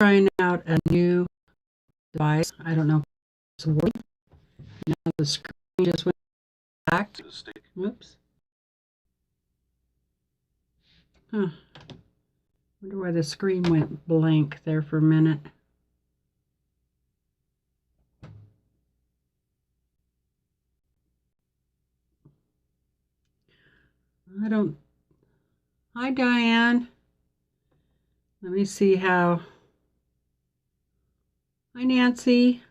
trying out a new device. I don't know if it's working. Now the screen just went black. Whoops. Huh. Wonder why the screen went blank there for a minute. I don't... Hi, Diane. Let me see how... Hi, Nancy.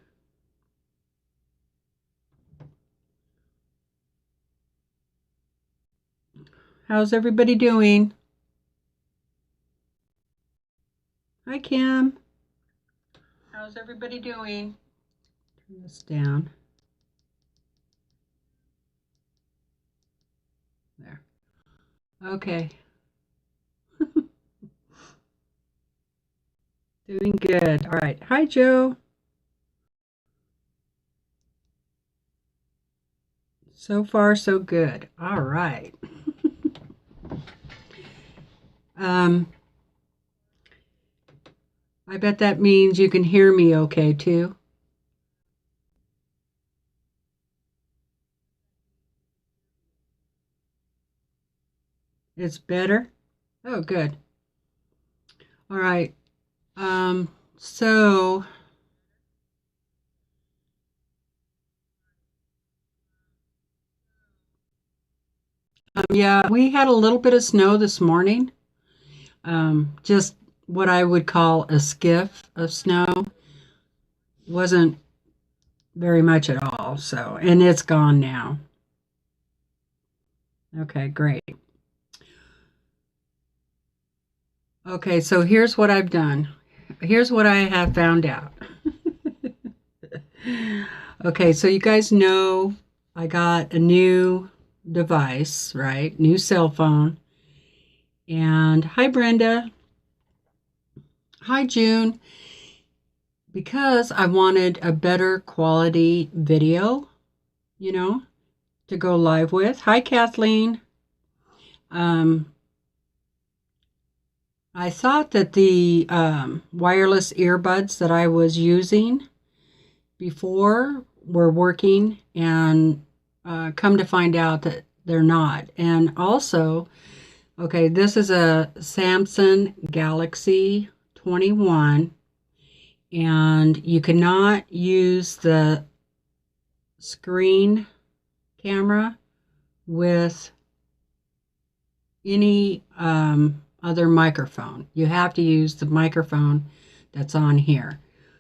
How's everybody doing? Hi, Kim. How's everybody doing? Turn this down. There. Okay. Doing good. All right. Hi, Joe. So far, so good. All right. I bet that means you can hear me okay, too. It's better? Oh, good. All right. So yeah, we had a little bit of snow this morning. Just what I would call a skiff of snow. Wasn't very much at all. So, and it's gone now. Okay, great. Okay, so here's what I've done. Here's what I have found out. Okay, so you guys know I got a new device, right? New cell phone. And hi, Brenda. Hi, June. Because I wanted a better quality video, you know, to go live with. Hi, Kathleen. I thought that the wireless earbuds that I was using before were working, and come to find out that they're not. And also, okay, this is a Samsung Galaxy 21, and you cannot use the screen camera with any other microphone. You have to use the microphone that's on here.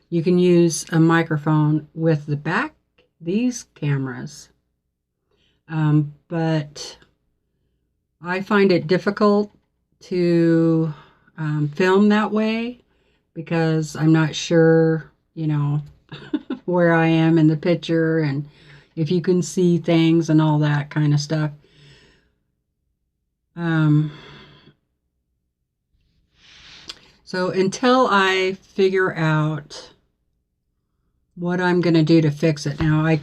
You can use a microphone with the back, these cameras, but I find it difficult to film that way because I'm not sure, you know, where I am in the picture and if you can see things and all that kind of stuff. So until I figure out what I'm going to do to fix it, now I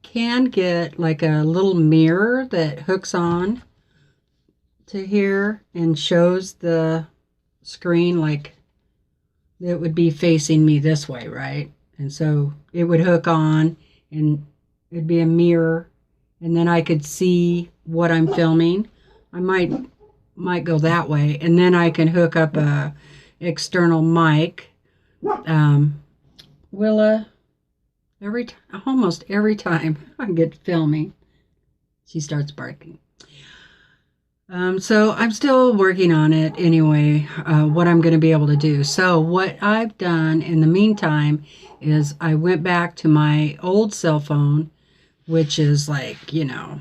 can get like a little mirror that hooks on to here and shows the screen, like it would be facing me this way, right? And so it would hook on and it'd be a mirror, and then I could see what I'm filming. I might go that way, and then I can hook up a external mic. Willa, almost every time I get filming, she starts barking. So I'm still working on it anyway, what I'm going to be able to do. So what I've done in the meantime is I went back to my old cell phone, which is like, you know,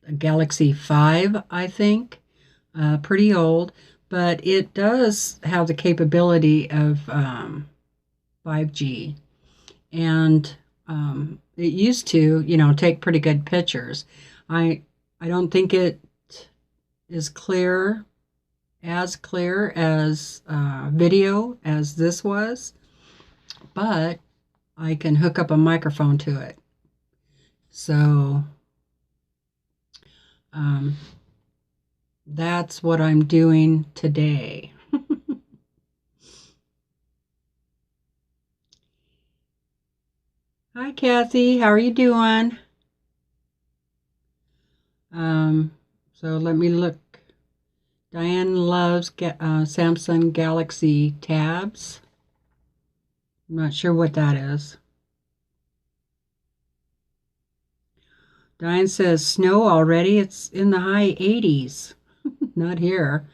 a Galaxy 5, I think. Pretty old, but it does have the capability of 5G. And it used to, you know, take pretty good pictures. I don't think it is as clear as video as this was, but I can hook up a microphone to it. So that's what I'm doing today. Hi, Kathy. How are you doing? So let me look. Diane loves Samsung Galaxy tabs. I'm not sure what that is. Diane says snow already. It's in the high 80s. Not here.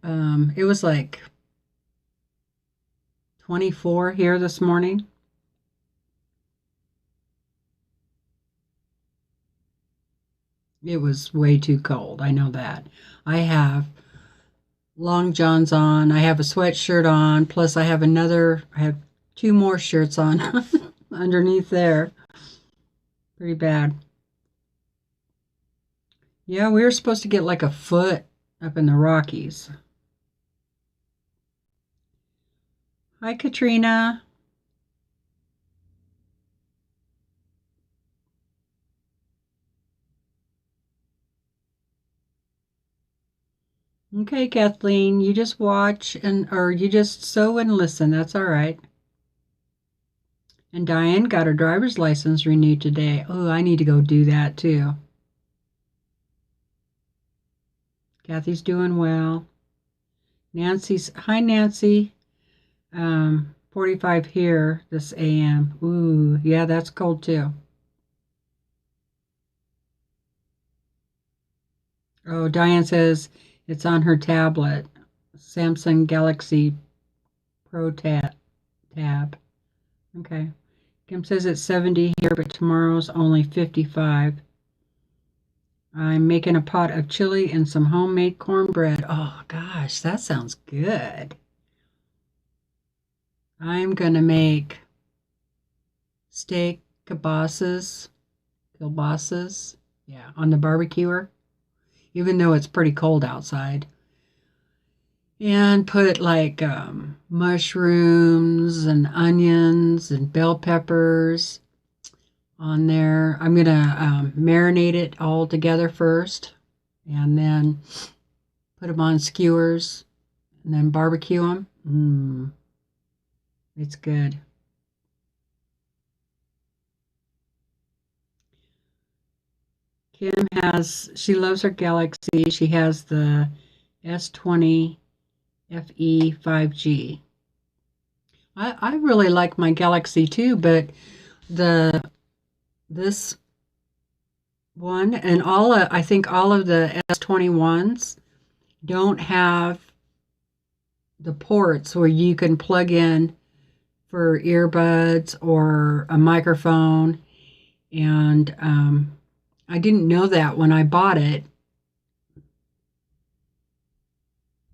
It was like 24 here this morning. It was way too cold. I know that. I have long johns on. I have a sweatshirt on. Plus I have 2 more shirts on underneath there. Pretty bad. Yeah, we were supposed to get like a foot up in the Rockies. Hi, Katrina. Okay, Kathleen, you just watch or you just sew and listen. That's all right. And Diane got her driver's license renewed today. Oh, I need to go do that too. Kathy's doing well. Hi, Nancy. 45 here this AM. Ooh, yeah, that's cold too. Oh, Diane says it's on her tablet. Samsung Galaxy Pro tab. Okay. Kim says it's 70 here, but tomorrow's only 55. I'm making a pot of chili and some homemade cornbread. Oh, gosh, that sounds good. I'm going to make steak kielbasa's, yeah, on the barbecuer, even though it's pretty cold outside. And put like mushrooms and onions and bell peppers on there. I'm going to marinate it all together first and then put them on skewers and then barbecue them. It's good. Kim she loves her Galaxy. She has the S20 FE 5G. I really like my Galaxy too, but this one and I think all of the S21s don't have the ports where you can plug in for earbuds or a microphone. And I didn't know that when I bought it,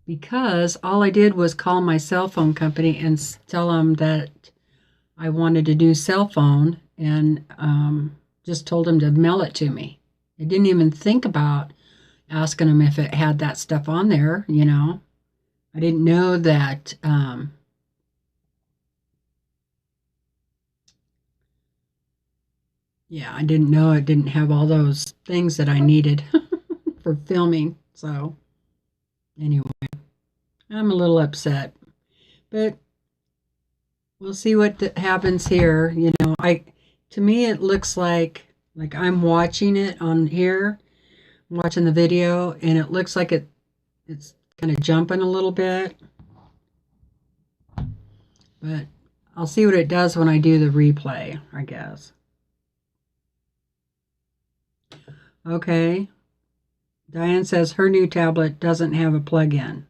because all I did was call my cell phone company and tell them that I wanted to do cell phone and just told them to mail it to me. I didn't even think about asking them if it had that stuff on there, you know. I didn't know that yeah, I didn't know it didn't have all those things that I needed for filming. So anyway, I'm a little upset, but we'll see what happens here. You know, to me it looks like I'm watching it on here, I'm watching the video, and it looks like it's kind of jumping a little bit, but I'll see what it does when I do the replay, I guess. Okay. Diane says her new tablet doesn't have a plug-in.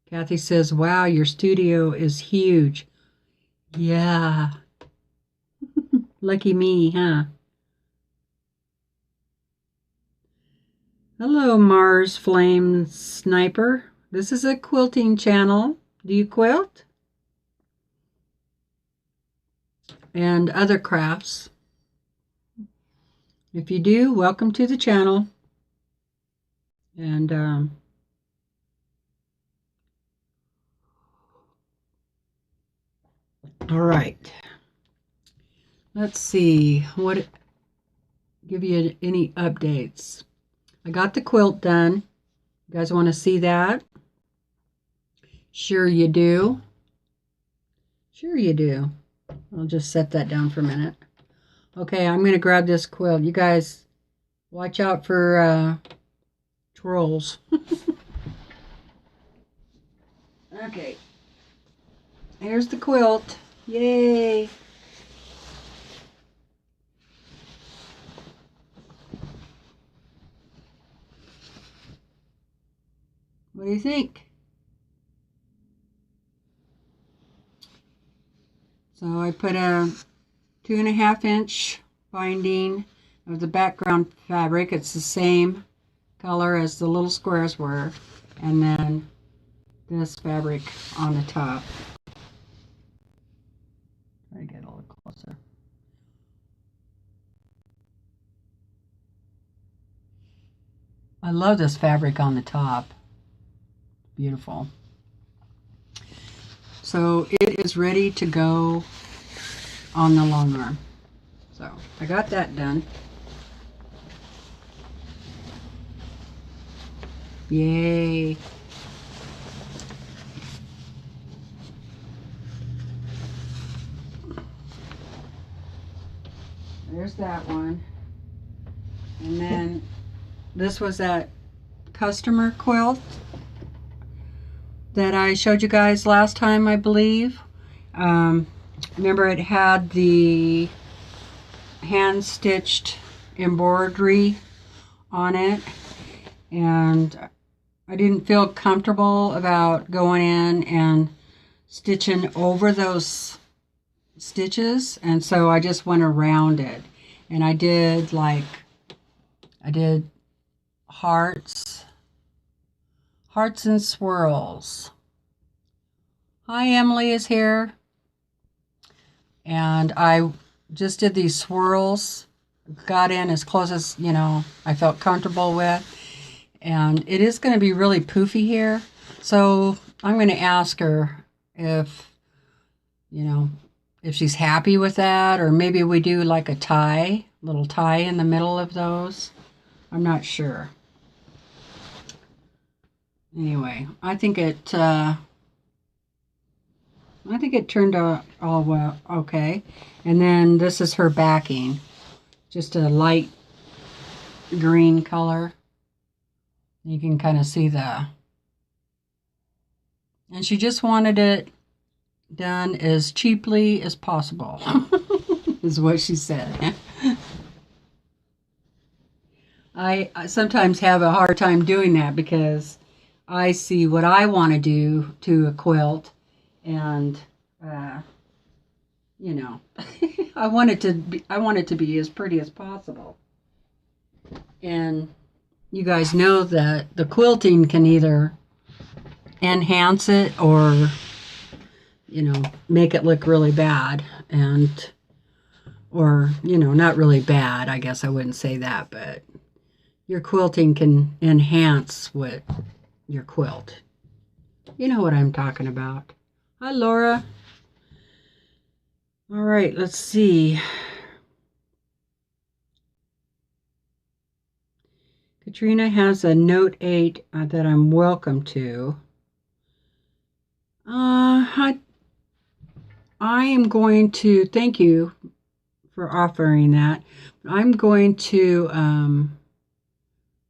Kathy says, wow, your studio is huge. Yeah. Lucky me, huh? Hello, Mars Flame Sniper. This is a quilting channel. Do you quilt? And other crafts. If you do, welcome to the channel. And all right. Let's see give you any updates. I got the quilt done. You guys want to see that? Sure you do. Sure you do. I'll just set that down for a minute. Okay, I'm going to grab this quilt. You guys, watch out for trolls. Okay, here's the quilt. Yay! What do you think? So I put a 2.5-inch binding of the background fabric. It's the same color as the little squares were. And then this fabric on the top. Try to get a little closer. I love this fabric on the top. Beautiful. So it is ready to go on the long arm. So I got that done. Yay. There's that one. And then this was that customer quilt that I showed you guys last time, I believe. Remember, it had the hand-stitched embroidery on it, and I didn't feel comfortable about going in and stitching over those stitches, and so I just went around it. And I did hearts and swirls. Hi, Emily is here. And I just did these swirls, got in as close as, I felt comfortable with. And it is going to be really poofy here. So I'm going to ask her if she's happy with that, or maybe we do like a little tie in the middle of those. I'm not sure. Anyway, I think it turned out all well, okay. And then this is her backing, just a light green color. You can kind of see and she just wanted it done as cheaply as possible, is what she said. I sometimes have a hard time doing that because I see what I want to do to a quilt, and I want it to be as pretty as possible. And you guys know that the quilting can either enhance it or make it look really bad, or not really bad, I guess I wouldn't say that, but your quilting can enhance what your quilt. You know what I'm talking about. Hi, Laura. All right, let's see. Katrina has a note 8 that I'm welcome to. I am going to, thank you for offering that. I'm going to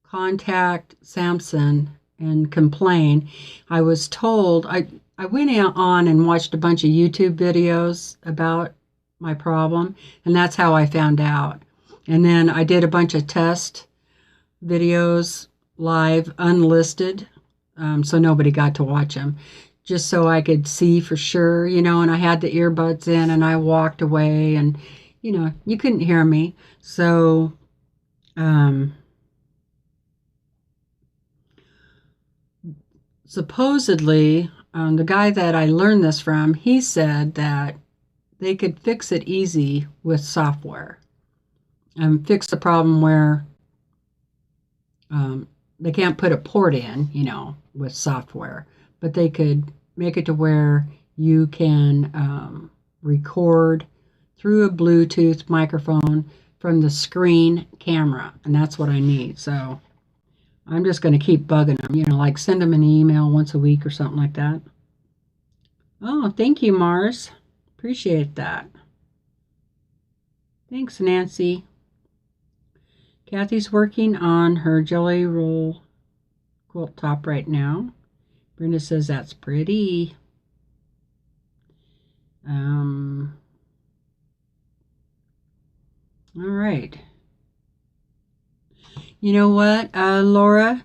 contact Samson and complain. I was told, I went on and watched a bunch of YouTube videos about my problem, and that's how I found out. And then I did a bunch of test videos live, unlisted, so nobody got to watch them, just so I could see for sure, and I had the earbuds in and I walked away and, you couldn't hear me. So, supposedly, the guy that I learned this from, he said that they could fix it easy with software and fix the problem where they can't put a port in, with software, but they could make it to where you can record through a Bluetooth microphone from the screen camera, and that's what I need. So I'm just going to keep bugging them, like send them an email once a week or something like that. Oh, thank you, Mars. Appreciate that. Thanks, Nancy. Kathy's working on her jelly roll quilt top right now. Brenda says that's pretty. All right. You know what, Laura?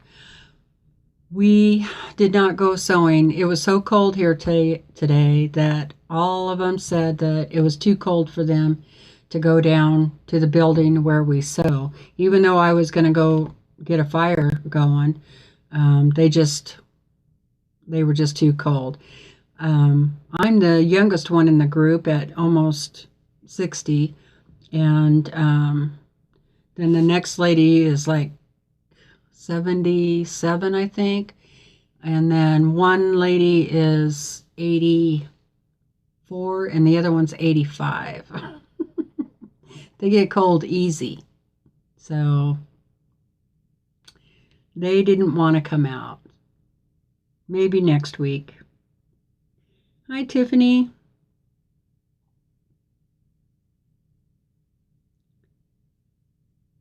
We did not go sewing. It was so cold here today that all of them said that it was too cold for them to go down to the building where we sew. Even though I was going to go get a fire going, they were just too cold. I'm the youngest one in the group at almost 60, and then the next lady is like 77, I think, and then one lady is 84 and the other one's 85. They get cold easy, so they didn't want to come out. Maybe next week. Hi, Tiffany.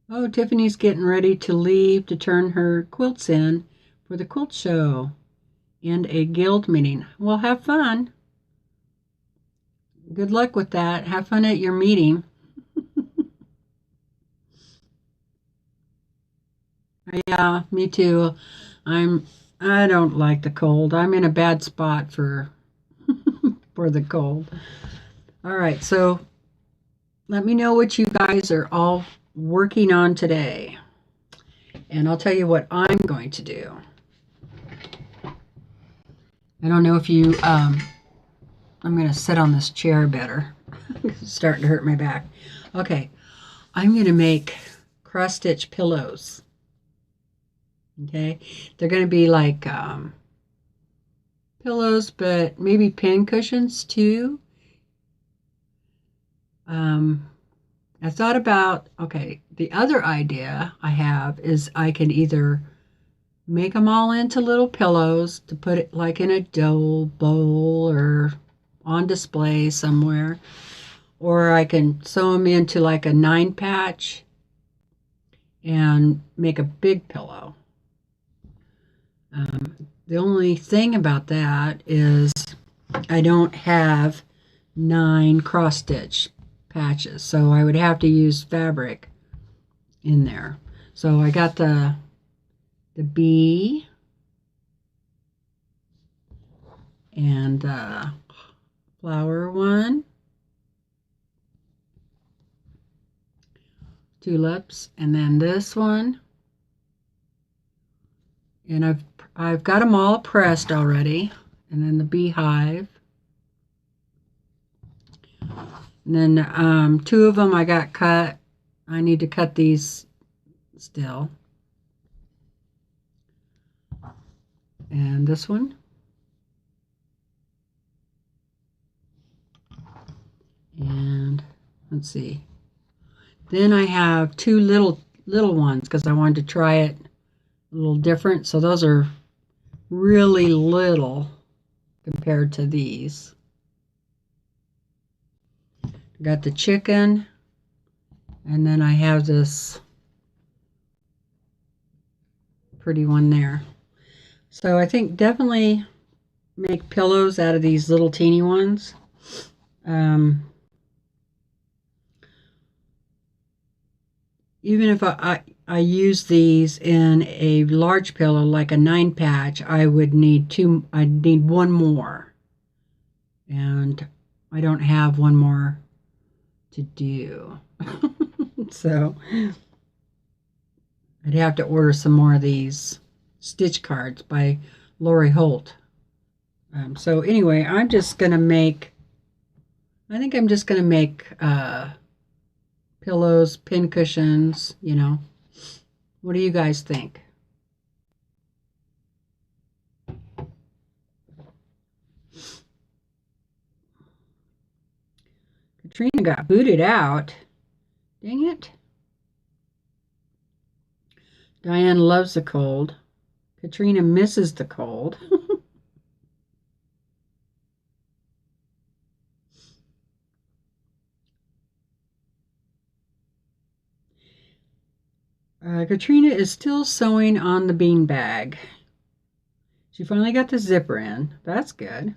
Oh, Tiffany's getting ready to leave to turn her quilts in for the quilt show and a guild meeting. Well, have fun. Good luck with that. Have fun at your meeting. Yeah, me too. I don't like the cold. I'm in a bad spot for the cold. All right, so let me know what you guys are all working on today, and I'll tell you what I'm going to do. I don't know if you I'm going to sit on this chair better. It's starting to hurt my back. Okay, I'm going to make cross stitch pillows. Okay, they're going to be like pillows, but maybe pin cushions too. I thought about, okay, the other idea I have is I can either make them all into little pillows to put it like in a dough bowl or on display somewhere, or I can sew them into like a 9-patch and make a big pillow. The only thing about that is I don't have 9 cross stitch patches, so I would have to use fabric in there. So I got the bee and the flower one, tulips, and then this one, and I've got them all pressed already, and then the beehive. And then 2 of them I got cut. I need to cut these still. And this one. And let's see. Then I have 2 little ones because I wanted to try it a little different. So those are really little compared to these. Got the chicken, and then I have this pretty one there. So I think definitely make pillows out of these little teeny ones. Even if I use these in a large pillow like a 9-patch, I would need 2. I'd need 1 more, and I don't have 1 more to do. So I'd have to order some more of these stitch cards by Lori Holt. So anyway, I'm just going to make, I think I'm just going to make pillows, pin cushions, you know. What do you guys think? Katrina got booted out. Dang it. Diane loves the cold. Katrina misses the cold. Katrina is still sewing on the bean bag. She finally got the zipper in. That's good.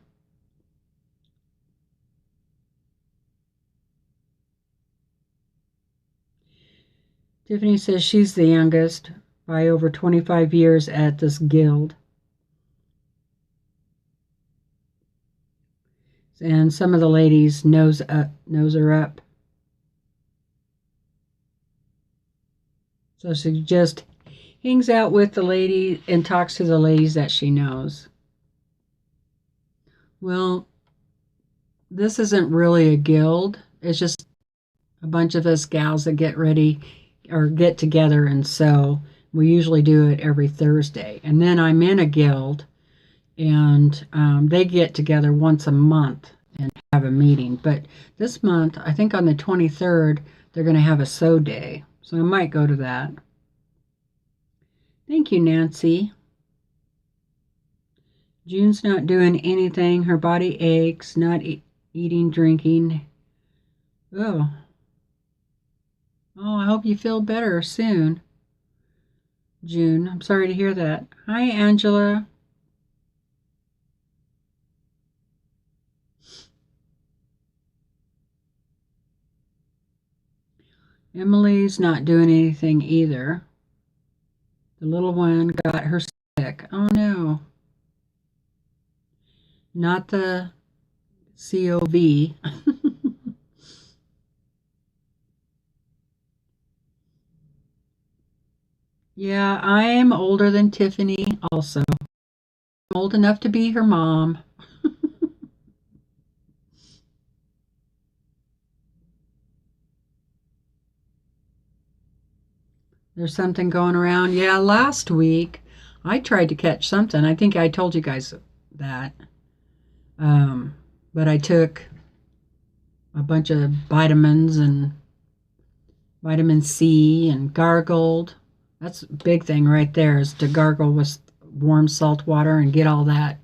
Tiffany says she's the youngest by over 25 years at this guild. And some of the ladies nose her up. So she just hangs out with the lady and talks to the ladies that she knows. Well, this isn't really a guild. It's just a bunch of us gals that get ready or get together and sew. We usually do it every Thursday. And then I'm in a guild, and they get together once a month and have a meeting. But this month, I think on the 23rd, they're going to have a sew day. So I might go to that. Thank you, Nancy. June's not doing anything. Her body aches, not eating, drinking. Oh, I hope you feel better soon, June. I'm sorry to hear that. Hi, Angela. Emily's not doing anything either. The little one got her sick. Oh, no. Not the COV. Yeah, I am older than Tiffany also. I'm old enough to be her mom. There's something going around. Yeah, last week I tried to catch something. I think I told you guys that. But I took a bunch of vitamins and vitamin C and gargled. That's a big thing right there, is to gargle with warm salt water and get all that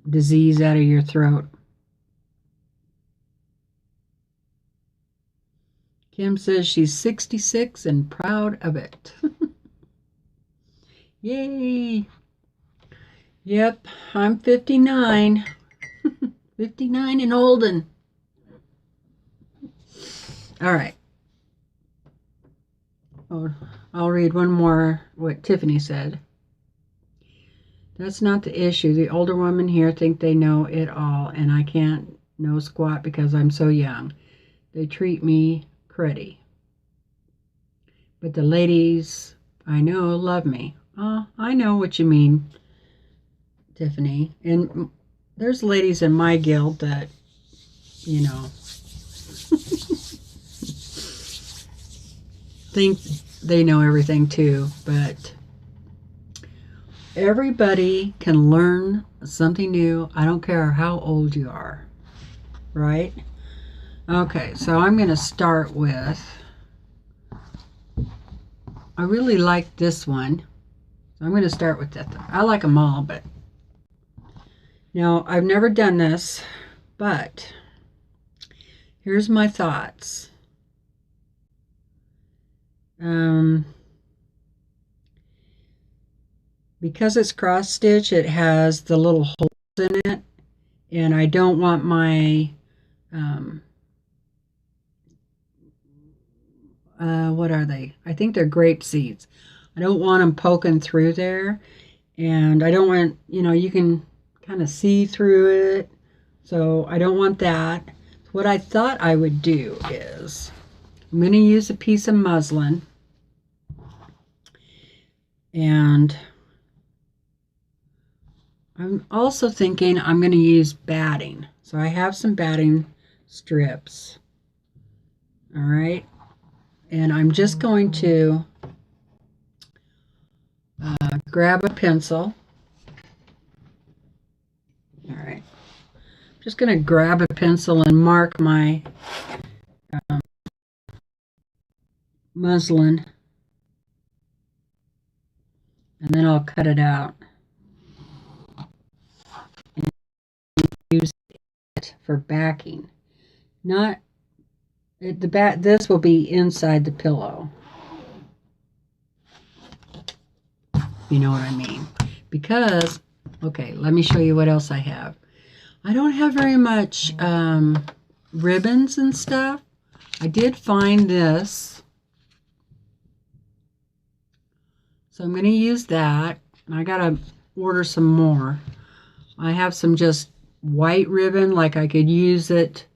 disease out of your throat. Kim says she's 66 and proud of it. Yay! Yep, I'm 59. 59 and olden. All right. Oh, I'll read one more what Tiffany said. That's not the issue. The older women here think they know it all, and I can't know squat because I'm so young. They treat me cruddy. But the ladies I know love me. Oh, I know what you mean, Tiffany. And there's ladies in my guild that, think they know everything too, but everybody can learn something new. I don't care how old you are, right? Okay, so I'm going to start with, I really like this one. So I'm going to start with that. I like them all, but now I've never done this, but here's my thoughts. Because it's cross stitch, it has the little holes in it, and I don't want my what are they? I think they're grape seeds. I don't want them poking through there, and I don't want, you can kind of see through it, so I don't want that. What I thought I would do is I'm going to use a piece of muslin, and I'm also thinking I'm going to use batting. So I have some batting strips. All right. And I'm just going to grab a pencil. All right. I'm just going to grab a pencil and mark my muslin. And then I'll cut it out. And use it for backing. Not this will be inside the pillow. you know what I mean. Because, okay, let me show you what else I have. I don't have very much ribbons and stuff. I did find this. So I'm going to use that. I got to order some more. I have some just white ribbon, like I could use it,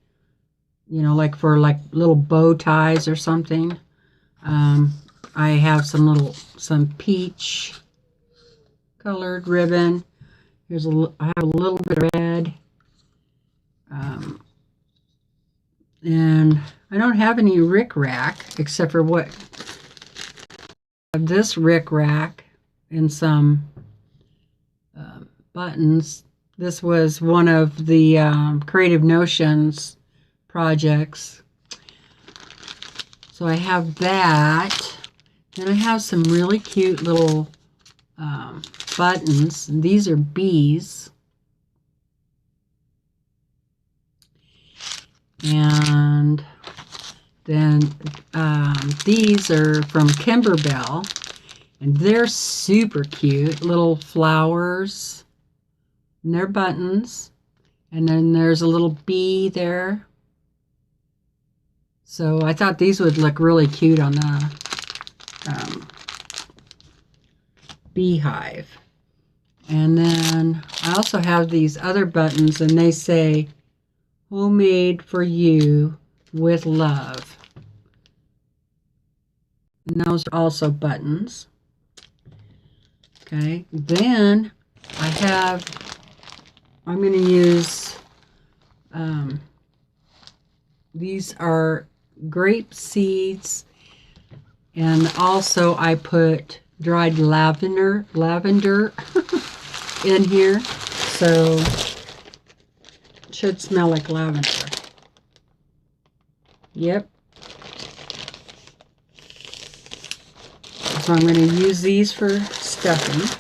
you know, like for like little bow ties or something. I have some peach colored ribbon. I have a little bit of red. And I don't have any rickrack except for what this rickrack and some buttons. This was one of the Creative Notions projects. So I have that. Then I have some really cute little buttons. And these are bees. And then these are from Kimberbell. And they're super cute. Little flowers. And they're buttons. And then there's a little bee there. So I thought these would look really cute on the beehive. And then I also have these other buttons, and they say, "Homemade for you with love." And those are also buttons. Okay, then I'm going to use, these are grape seeds, and also I put dried lavender in here, so it should smell like lavender. Yep. So I'm going to use these for stuffing.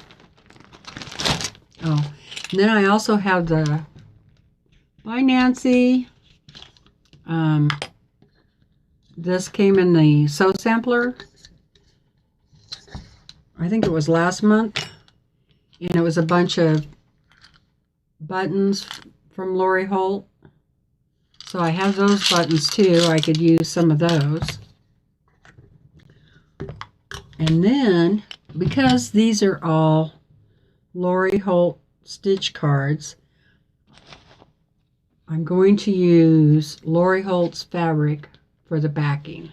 Oh, and then I also have the By Nancy. This came in the Sew Sampler. I think it was last month. And it was a bunch of buttons from Lori Holt. So I have those buttons too. I could use some of those. And then, because these are all Lori Holt stitch cards, I'm going to use Lori Holt's fabric for the backing.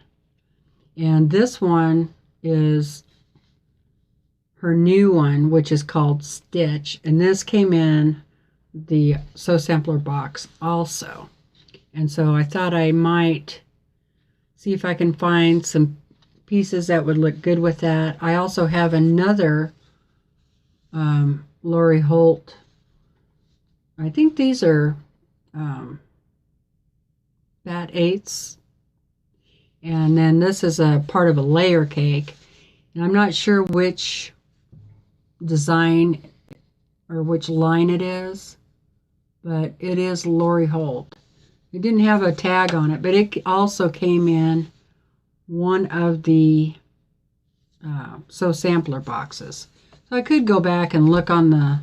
And this one is her new one, which is called Stitch. And this came in the Sew Sampler box also. And so I thought I might see if I can find some pieces that would look good with that. I also have another Lori Holt. I think these are Bat 8s. And then this is a part of a layer cake. And I'm not sure which design or which line it is, but it is Lori Holt. It didn't have a tag on it, but it also came in one of the Sew Sampler boxes. So I could go back and look on the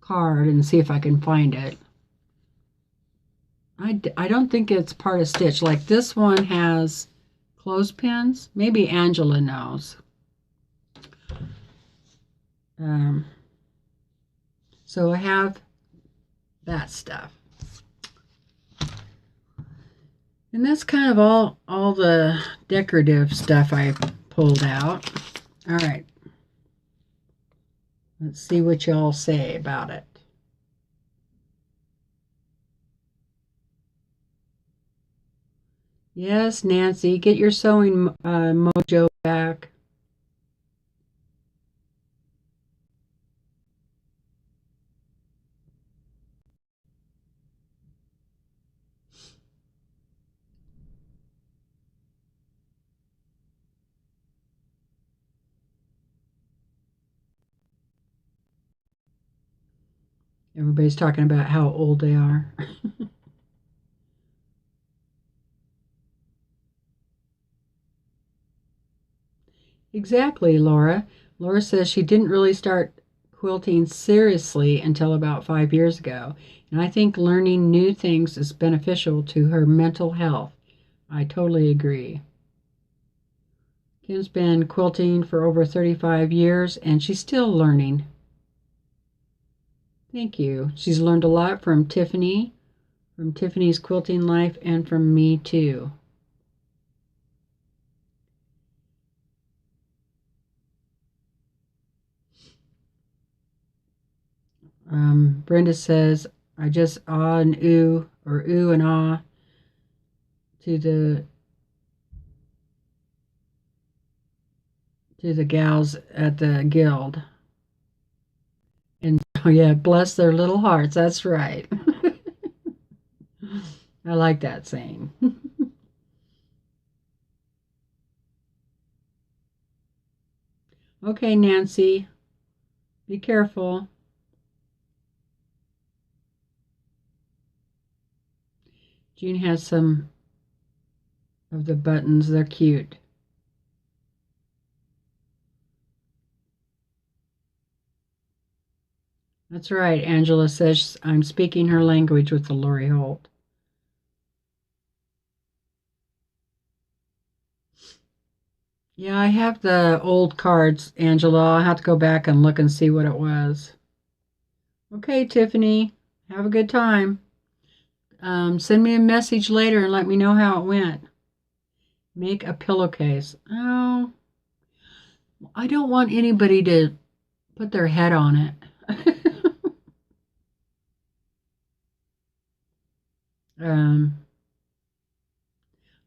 card and see if I can find it. I don't think it's part of Stitch. Like this one has clothespins. Maybe Angela knows. So I have that stuff. And that's kind of all the decorative stuff I pulled out. All right. Let's see what y'all say about it. Yes, Nancy, get your sewing mojo back. Everybody's talking about how old they are. Exactly, Laura. Laura says she didn't really start quilting seriously until about 5 years ago, and I think learning new things is beneficial to her mental health. I totally agree. Kim's been quilting for over 35 years, and she's still learning. Thank you. She's learned a lot from Tiffany, from Tiffany's Quilting Life, and from me too. Brenda says, I just ah and ooh, or ooh and ah to the gals at the guild. And oh yeah, bless their little hearts. That's right. I like that saying. Okay, Nancy, be careful. Jean has some of the buttons. They're cute. That's right. Angela says I'm speaking her language with the Lori Holt. Yeah, I have the old cards, Angela. I'll have to go back and look and see what it was. Okay, Tiffany, have a good time. Send me a message later and let me know how it went. Make a pillowcase. Oh, I don't want anybody to put their head on it.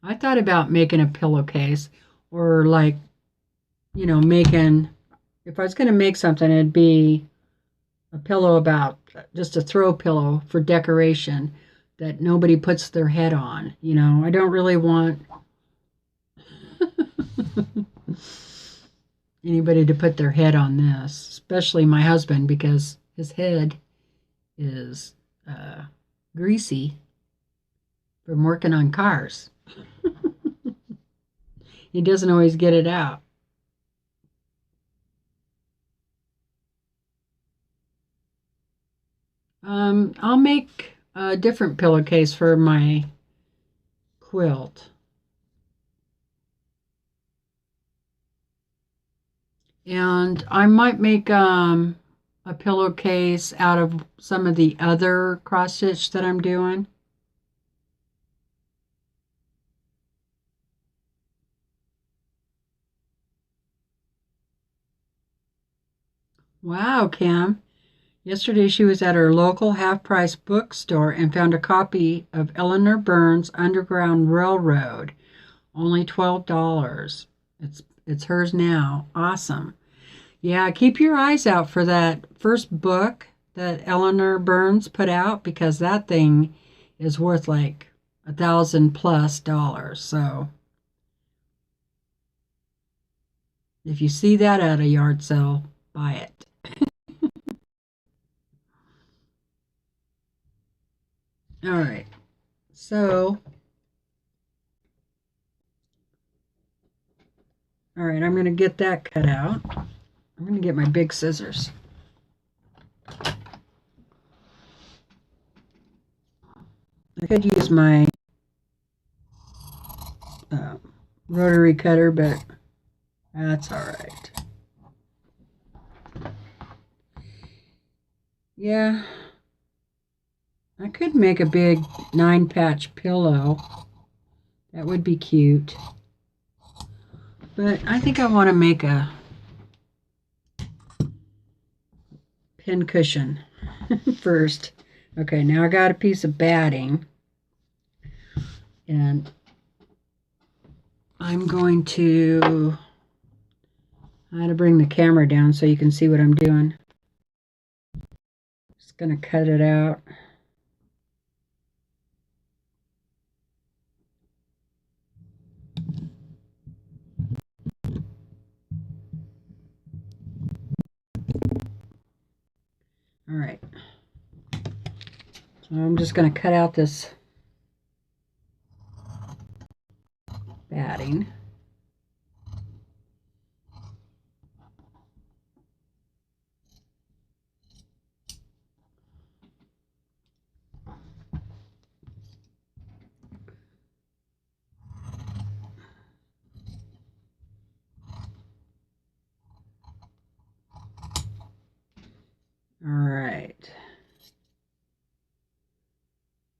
I thought about making a pillowcase, or like, making, if I was going to make something, it'd be a pillow about just a throw pillow for decoration that nobody puts their head on. I don't really want anybody to put their head on this, especially my husband, because his head is greasy from working on cars. He doesn't always get it out. I'll make a different pillowcase for my quilt. And I might make a pillowcase out of some of the other cross stitch that I'm doing. Wow, Kim. Yesterday she was at her local half-price bookstore and found a copy of Eleanor Burns' Underground Railroad. Only $12. It's hers now. Awesome. Yeah, keep your eyes out for that first book that Eleanor Burns put out, because that thing is worth like $1,000+. So if you see that at a yard sale, buy it. All right. So, all right, I'm going to get that cut out. I'm going to get my big scissors. I could use my rotary cutter, but that's all right. Yeah, I could make a big 9-patch pillow. That would be cute. But I think I want to make a pin cushion first. Okay, now I got a piece of batting. And I'm going to, I had to bring the camera down so you can see what I'm doing. Just going to cut it out. All right. So I'm just going to cut out this batting. All right.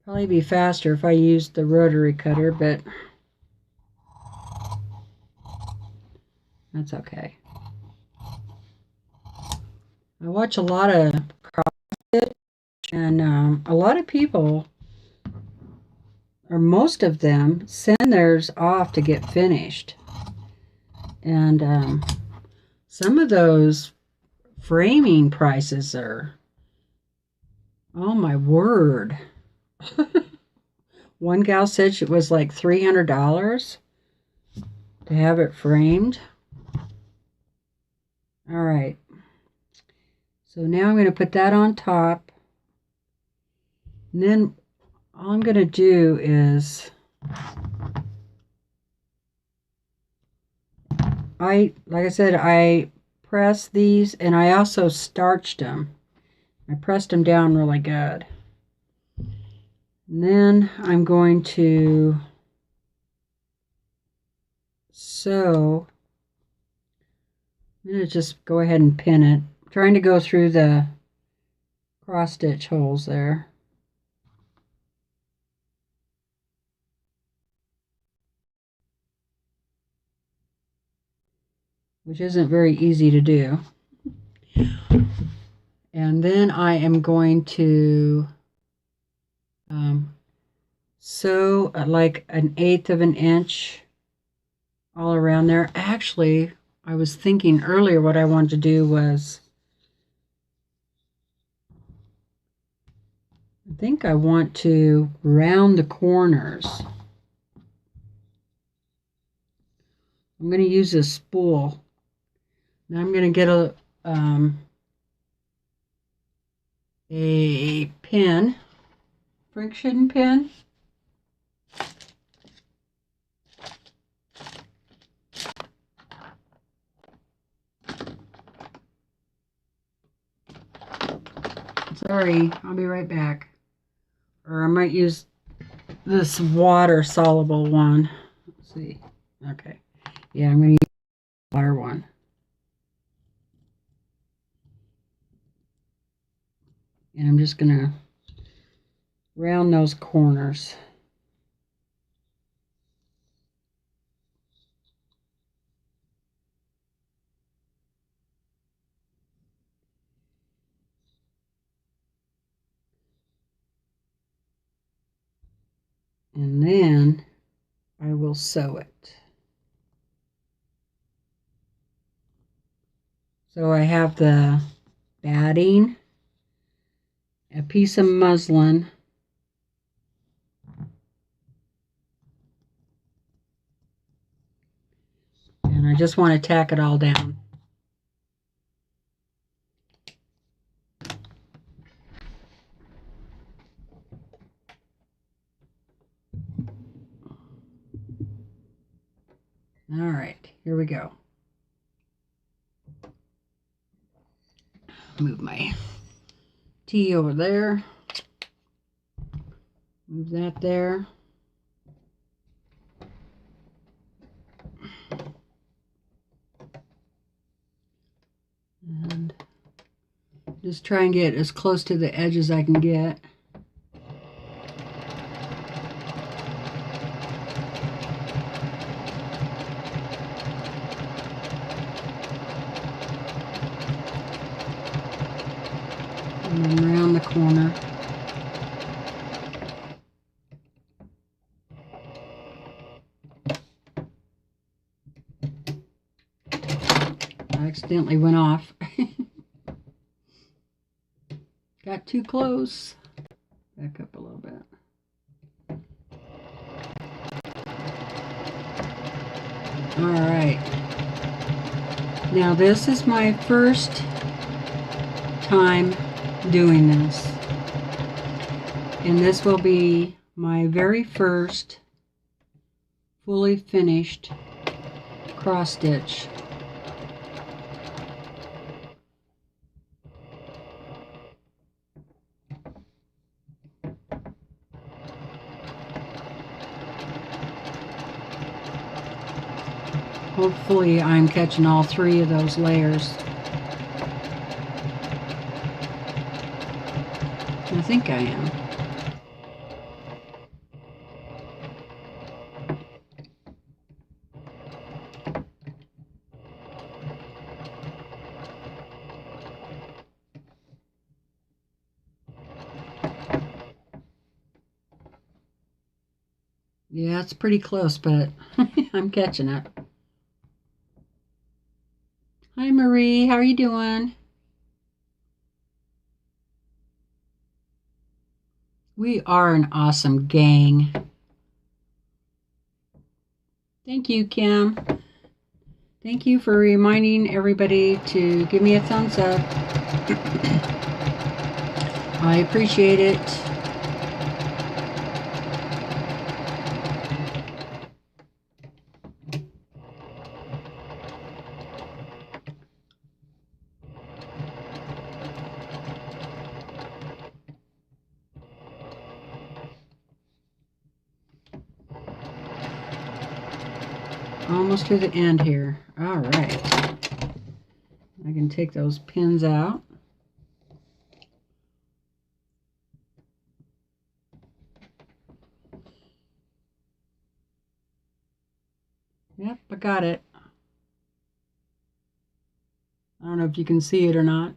Probably be faster if I used the rotary cutter, but that's okay. I watch a lot of CrossFit, and a lot of people, or most of them, send theirs off to get finished. And some of those framing prices are, oh my word. One gal said it was like $300 to have it framed. All right. So now I'm going to put that on top. And then all I'm going to do is, like I said, I pressed these and I also starched them. I pressed them down really good. And then I'm going to sew. I'm going to just go ahead and pin it. I'm trying to go through the cross stitch holes there. Which isn't very easy to do. And then I am going to sew like 1/8 of an inch all around there. Actually, I was thinking earlier what I wanted to do was, I think I want to round the corners. I'm going to use this spool. Now I'm going to get a pin, friction pin. Sorry, I'll be right back. Or I might use this water soluble one. Let's see. Okay. Yeah, I'm going to use the water one. And I'm just going to round those corners. And then I will sew it. So I have the batting, a piece of muslin, and I just want to tack it all down. All right, here we go. Move my tea over there. Move that there. And just try and get as close to the edge as I can get. And then around the corner. I accidentally went off. Got too close. Back up a little bit. All right. Now this is my first time doing this. And this will be my very first fully finished cross stitch. Hopefully I'm catching all 3 of those layers. I think I am. Yeah, it's pretty close, but I'm catching it. Hi, Marie. How are you doing? We are an awesome gang. Thank you, Kim. Thank you for reminding everybody to give me a thumbs up. I appreciate it. Almost to the end here. All right. I can take those pins out. Yep, I got it. I don't know if you can see it or not.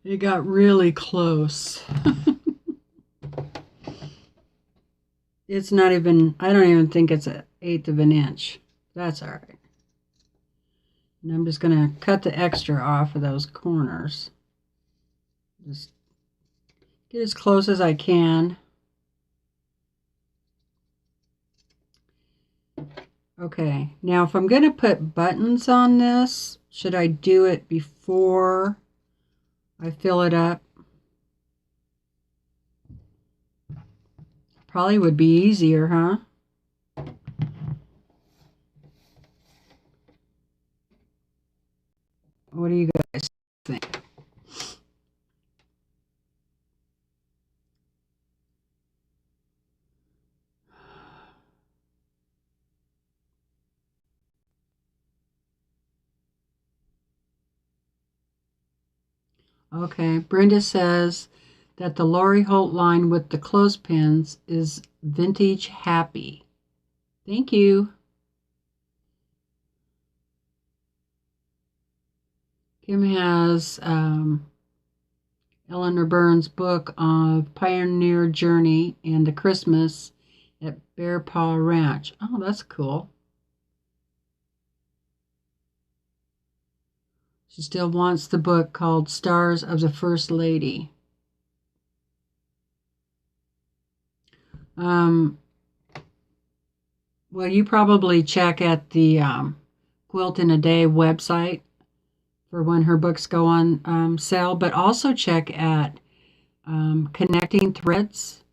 It got really close. It's not even, I don't even think it's 1/8 of an inch. That's all right. And I'm just going to cut the extra off of those corners. Just get as close as I can. Okay, now if I'm going to put buttons on this, should I do it before I fill it up? Probably would be easier, huh? What do you guys think? Okay, Brenda says that the Lori Holt line with the clothespins is vintage happy. Thank you. Kim has Eleanor Burns' book of Pioneer Journey and the Christmas at Bear Paw Ranch. Oh, that's cool. She still wants the book called Stars of the First Lady. Well, you probably check at the Quilt in a Day website for when her books go on sale, but also check at Connecting Threads.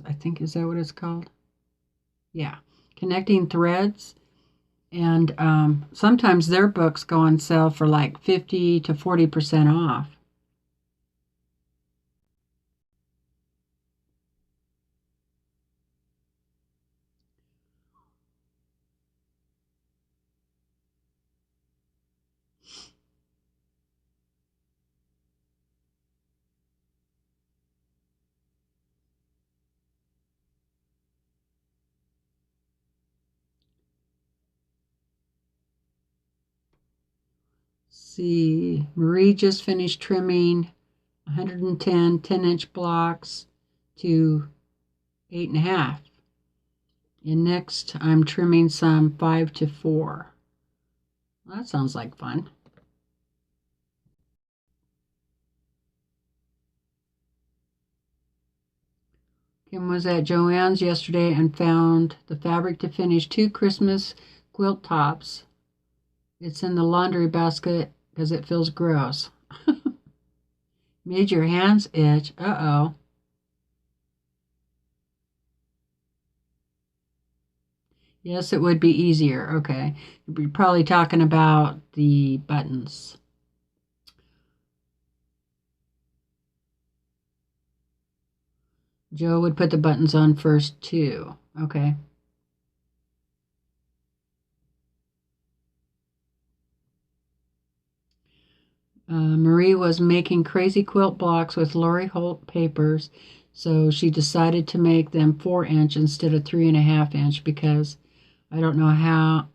I think, is that what it's called? Yeah, Connecting Threads. And sometimes their books go on sale for like 50 to 40% off. See, Marie just finished trimming 110 10-inch blocks to 8.5. And next I'm trimming some 5 to 4. Well, that sounds like fun. Kim was at Joann's yesterday and found the fabric to finish 2 Christmas quilt tops. It's in the laundry basket because it feels gross. Made your hands itch. Uh-oh. Yes, it would be easier. Okay. You're probably talking about the buttons. Joe would put the buttons on first, too. Okay. Marie was making crazy quilt blocks with Lori Holt papers, so she decided to make them 4-inch instead of 3.5-inch because I don't know how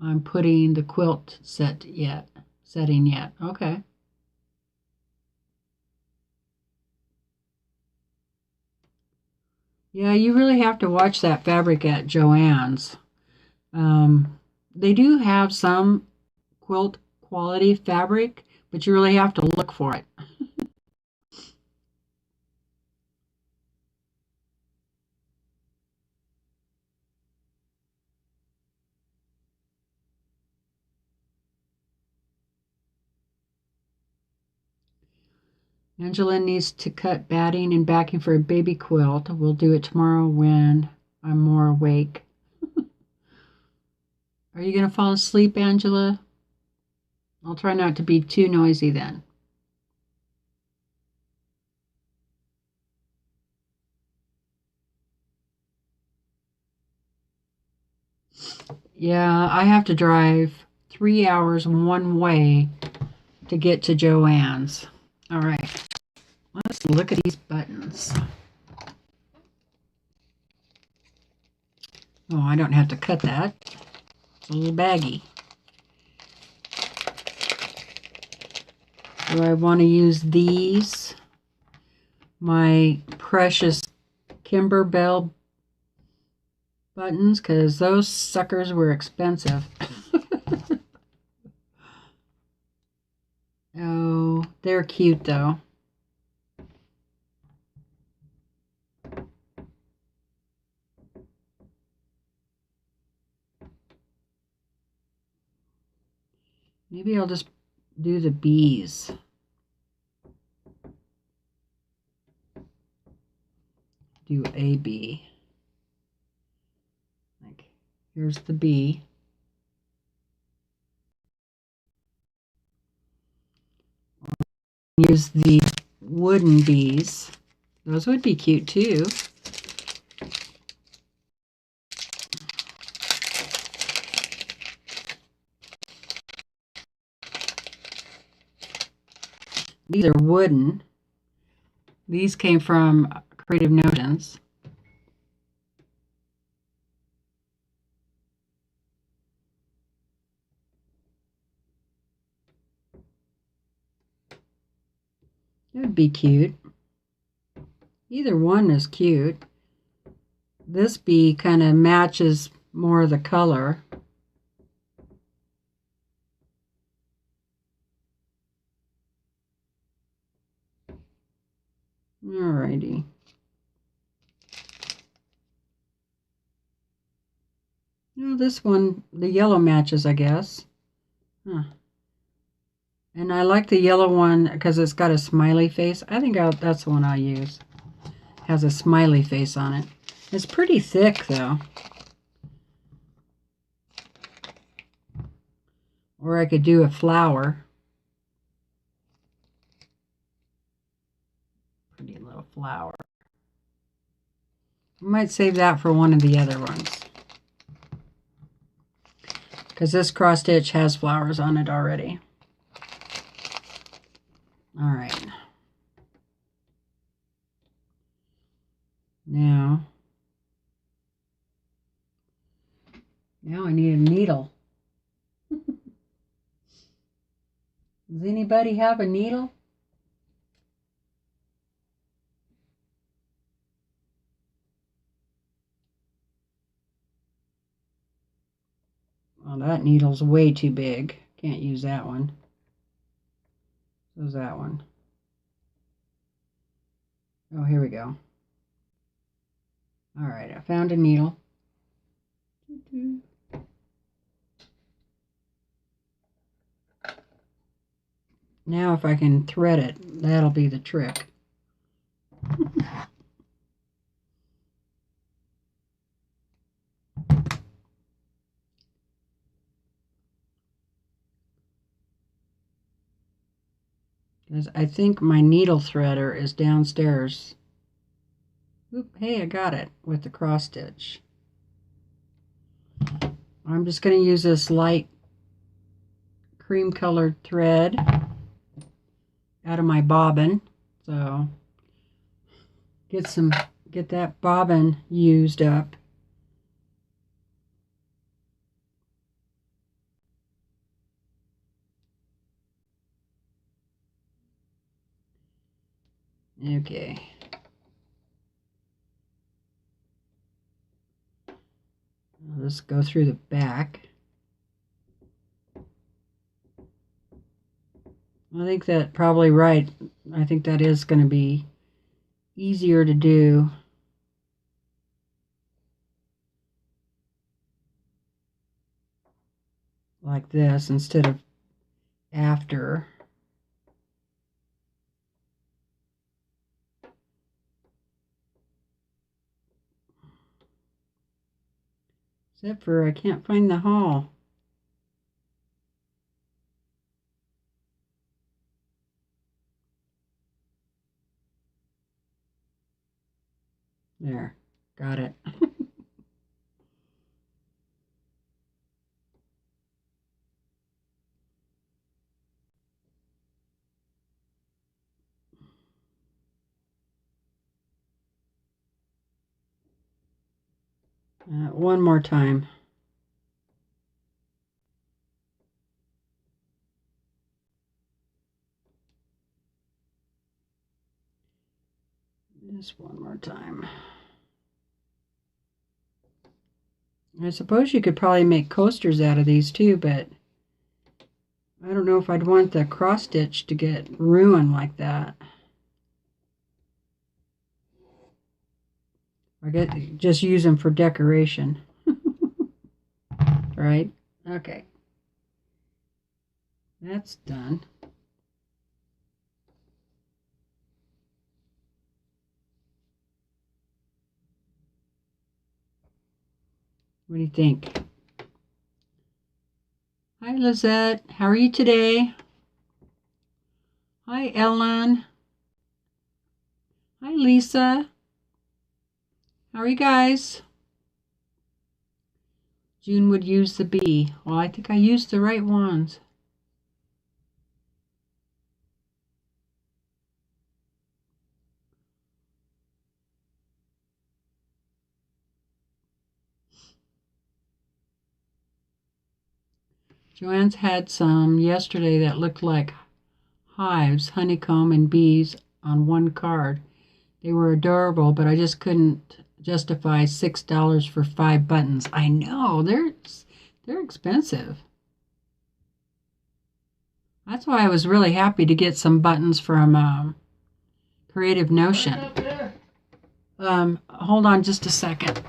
I'm putting the quilt setting yet. Okay. Yeah, you really have to watch that fabric at Joann's. They do have some quilt quality fabric, but you really have to look for it. Angela needs to cut batting and backing for a baby quilt. We'll do it tomorrow when I'm more awake. Are you going to fall asleep, Angela? I'll try not to be too noisy then. Yeah, I have to drive 3 hours one way to get to Joann's. All right, let's look at these buttons. Oh, I don't have to cut that. It's a little baggy. Do I want to use these? My precious Kimberbell buttons, because those suckers were expensive. Oh, they're cute though. Maybe I'll just do the bees. Do a bee. Like, here's the bee. Use the wooden bees. Those would be cute too. These are wooden. These came from Creative Notions. It would be cute. Either one is cute. This bee kind of matches more of the color. Alrighty. No, this one, the yellow matches, I guess. Huh. And I like the yellow one because it's got a smiley face. I think that's the one I'll use. Has a smiley face on it. It's pretty thick, though. Or I could do a flower. Pretty little flower. I might save that for one of the other ones. Because this cross stitch has flowers on it already. All right. Now I need a needle. Does anybody have a needle? Well, that needle's way too big. Can't use that one. So's that one. Oh, here we go. All right, I found a needle. Now if I can thread it, that'll be the trick. Because I think my needle threader is downstairs. Oop, hey, I got it with the cross stitch. I'm just going to use this light cream colored thread. out of my bobbin. So get that bobbin used up. Okay. Let's go through the back. I think that probably right. I think that is going to be easier to do. Like this instead of after. Except for I can't find the haul. There, got it. One more time. Just one more time. I suppose you could probably make coasters out of these too, but I don't know if I'd want the cross stitch to get ruined like that. I get just use them for decoration. Right? Okay. That's done. What do you think? Hi, Lizette. How are you today? Hi, Ellen. Hi, Lisa. How are you guys? June would use the bee. Well, I think I used the right ones. Joanne's had some yesterday that looked like hives, honeycomb, and bees on one card. They were adorable, but I just couldn't justify $6 for 5 buttons. I know, they're expensive. That's why I was really happy to get some buttons from Creative Notion. Hold on just a second.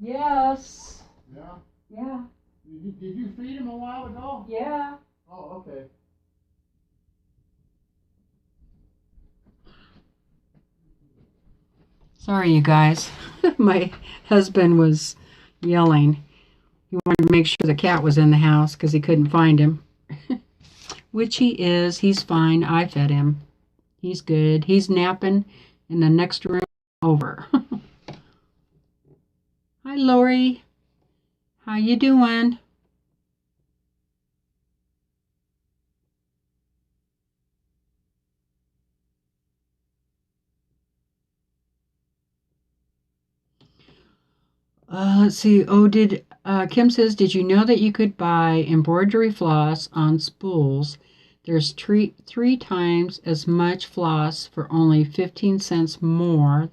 Yes. Yeah? Yeah. Did you feed him a while ago? Yeah. Oh, okay. Sorry, you guys. My husband was yelling. He wanted to make sure the cat was in the house because he couldn't find him. Which he is. He's fine. I fed him. He's good. He's napping in the next room over. Hi, Lori. How you doing? Let's see. Oh, Kim says, did you know that you could buy embroidery floss on spools? There's three times as much floss for only 15 cents more.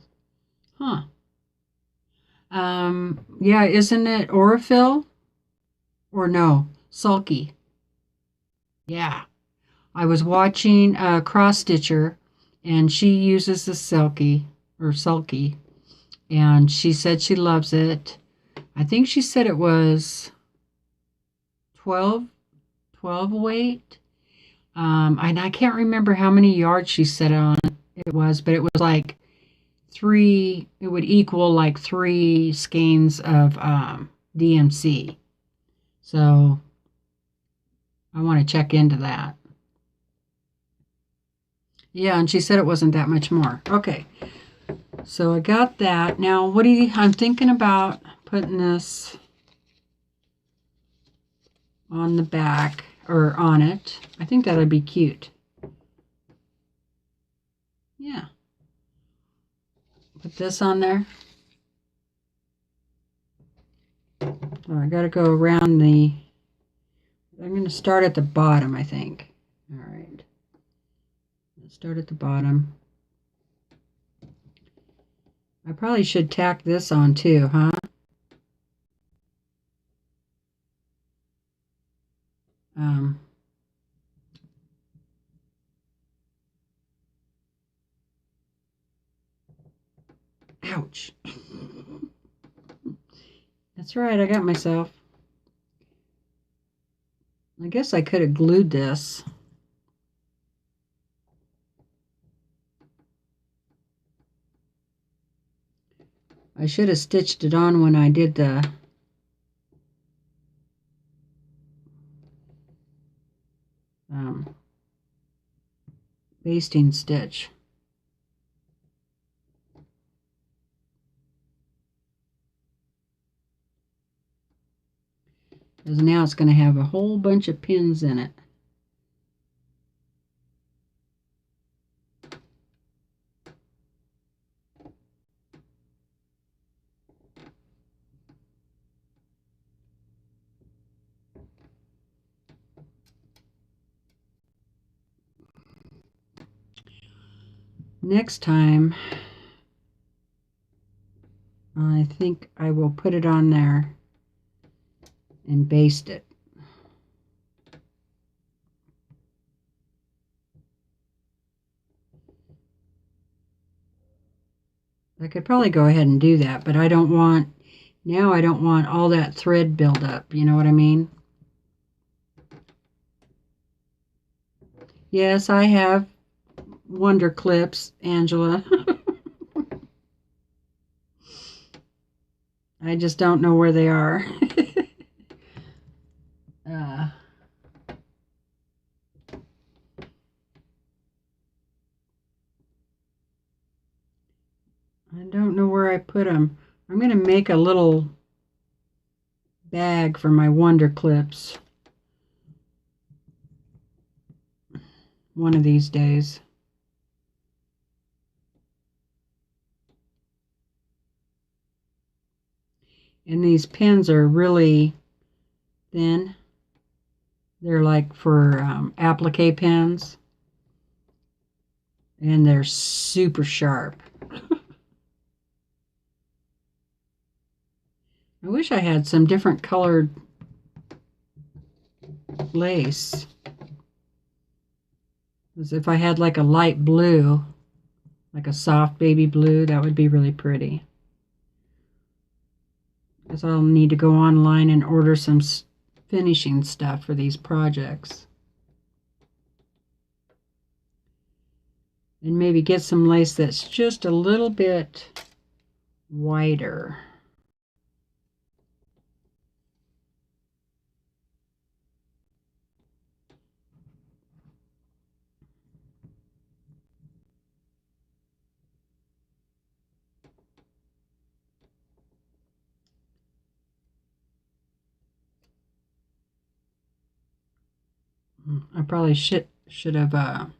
Huh. Yeah, isn't it Orifil? Or no, Sulky. Yeah. I was watching a cross stitcher and she uses the Sulky, and she said she loves it. I think she said it was 12 weight. And I can't remember how many yards she said it was, but it was like it would equal like 3 skeins of DMC. So I want to check into that. Yeah, and she said it wasn't that much more. Okay, so I got that. Now, I'm thinking about putting this on the back. or on it. I think that'd be cute. Yeah. Put this on there. So I got to go around the... I'm going to start at the bottom, I think. All right. Let's start at the bottom. I probably should tack this on too, huh? Ouch. That's right, I got myself. I guess I could have glued this. I should have stitched it on when I did the basting stitch. Because now it's going to have a whole bunch of pins in it. Next time, I think I will put it on there and baste it. I could probably go ahead and do that, but I don't want, now I don't want all that thread buildup, you know what I mean? Yes, I have Wonder Clips, Angela. I just don't know where they are. I don't know where I put them. I'm going to make a little bag for my Wonder Clips one of these days. And these pins are really thin. They're like for applique pins. And they're super sharp. I wish I had some different colored lace. As if I had like a light blue, like a soft baby blue, that would be really pretty. Because I'll need to go online and order some finishing stuff for these projects. And maybe get some lace that's just a little bit wider. I probably should have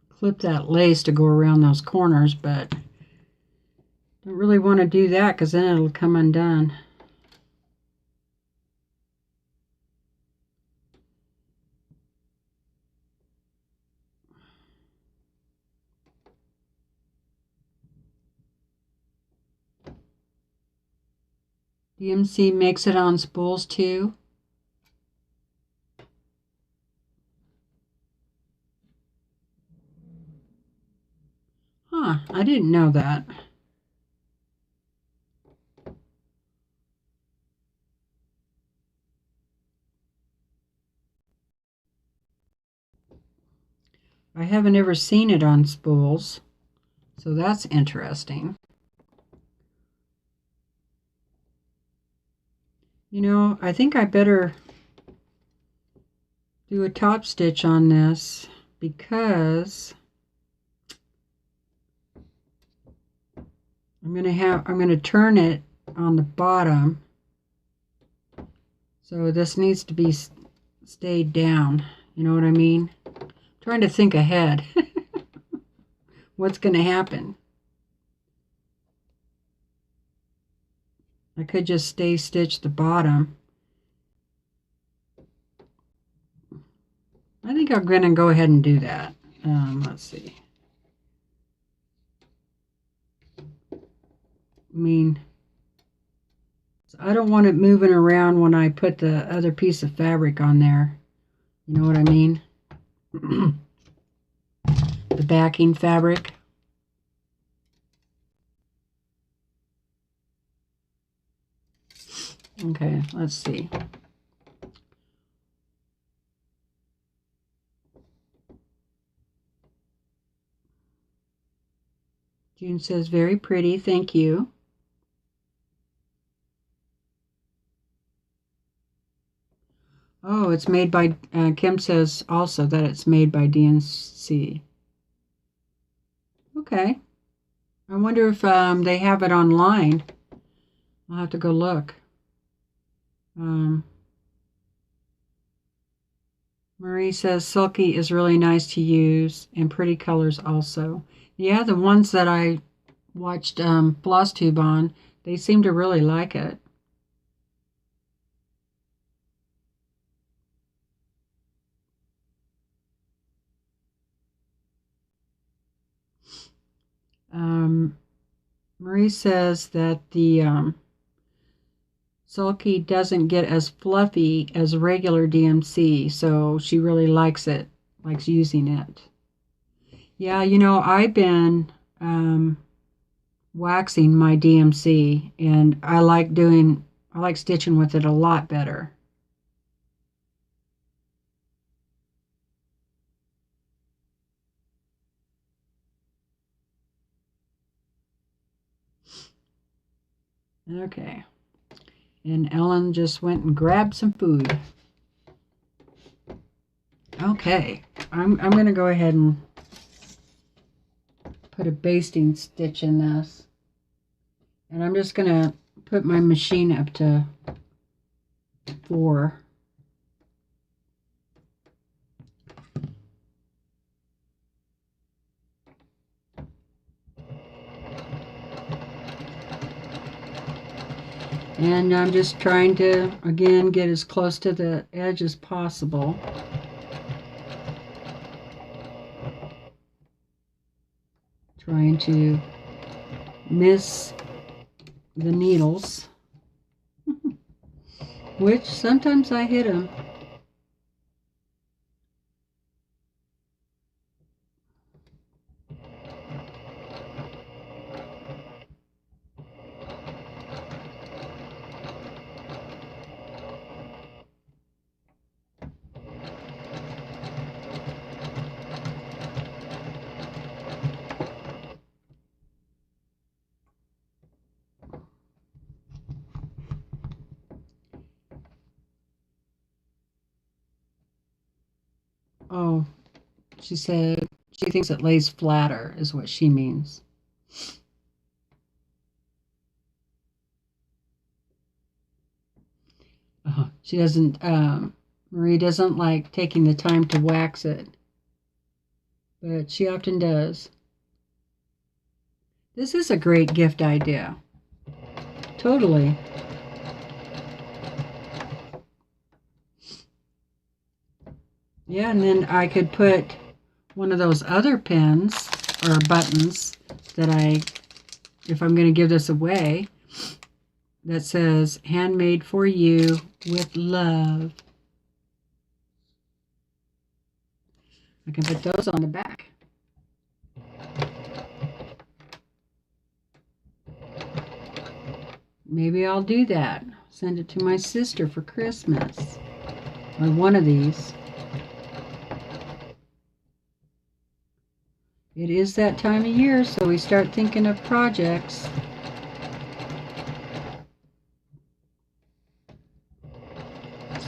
clipped that lace to go around those corners, but don't really want to do that because then it'll come undone. DMC makes it on spools too. Huh, I didn't know that. I haven't ever seen it on spools, so that's interesting. You know, I think I better do a top stitch on this because I'm going to turn it on the bottom. So this needs to be stayed down. You know what I mean? I'm trying to think ahead. What's going to happen? I could just stay stitch the bottom. I think I'm going to go ahead and do that. Let's see. I mean, I don't want it moving around when I put the other piece of fabric on there. You know what I mean? The backing fabric. Okay, let's see. June says, very pretty, thank you. Oh, it's made by, Kim says also that it's made by DNC. Okay. I wonder if they have it online. I'll have to go look. Marie says silky is really nice to use and pretty colors also. Yeah, the ones that I watched FlossTube on, they seem to really like it. Marie says that the sulky doesn't get as fluffy as regular DMC, so she really likes it, likes using it. Yeah, you know, I've been waxing my DMC, and I like stitching with it a lot better. Okay. And Ellen just went and grabbed some food. Okay. I'm going to go ahead and put a basting stitch in this. And I'm just going to put my machine up to 4. And I'm just trying to, again, get as close to the edge as possible. Trying to miss the needles, which sometimes I hit them. Oh, she said she thinks it lays flatter is what she means. She doesn't, Marie doesn't like taking the time to wax it, but she often does. This is a great gift idea. Totally. Yeah, and then I could put one of those other pins or buttons that if I'm going to give this away, that says handmade for you with love. I can put those on the back. Maybe I'll do that. Send it to my sister for Christmas. Or one of these. It is that time of year, so we start thinking of projects.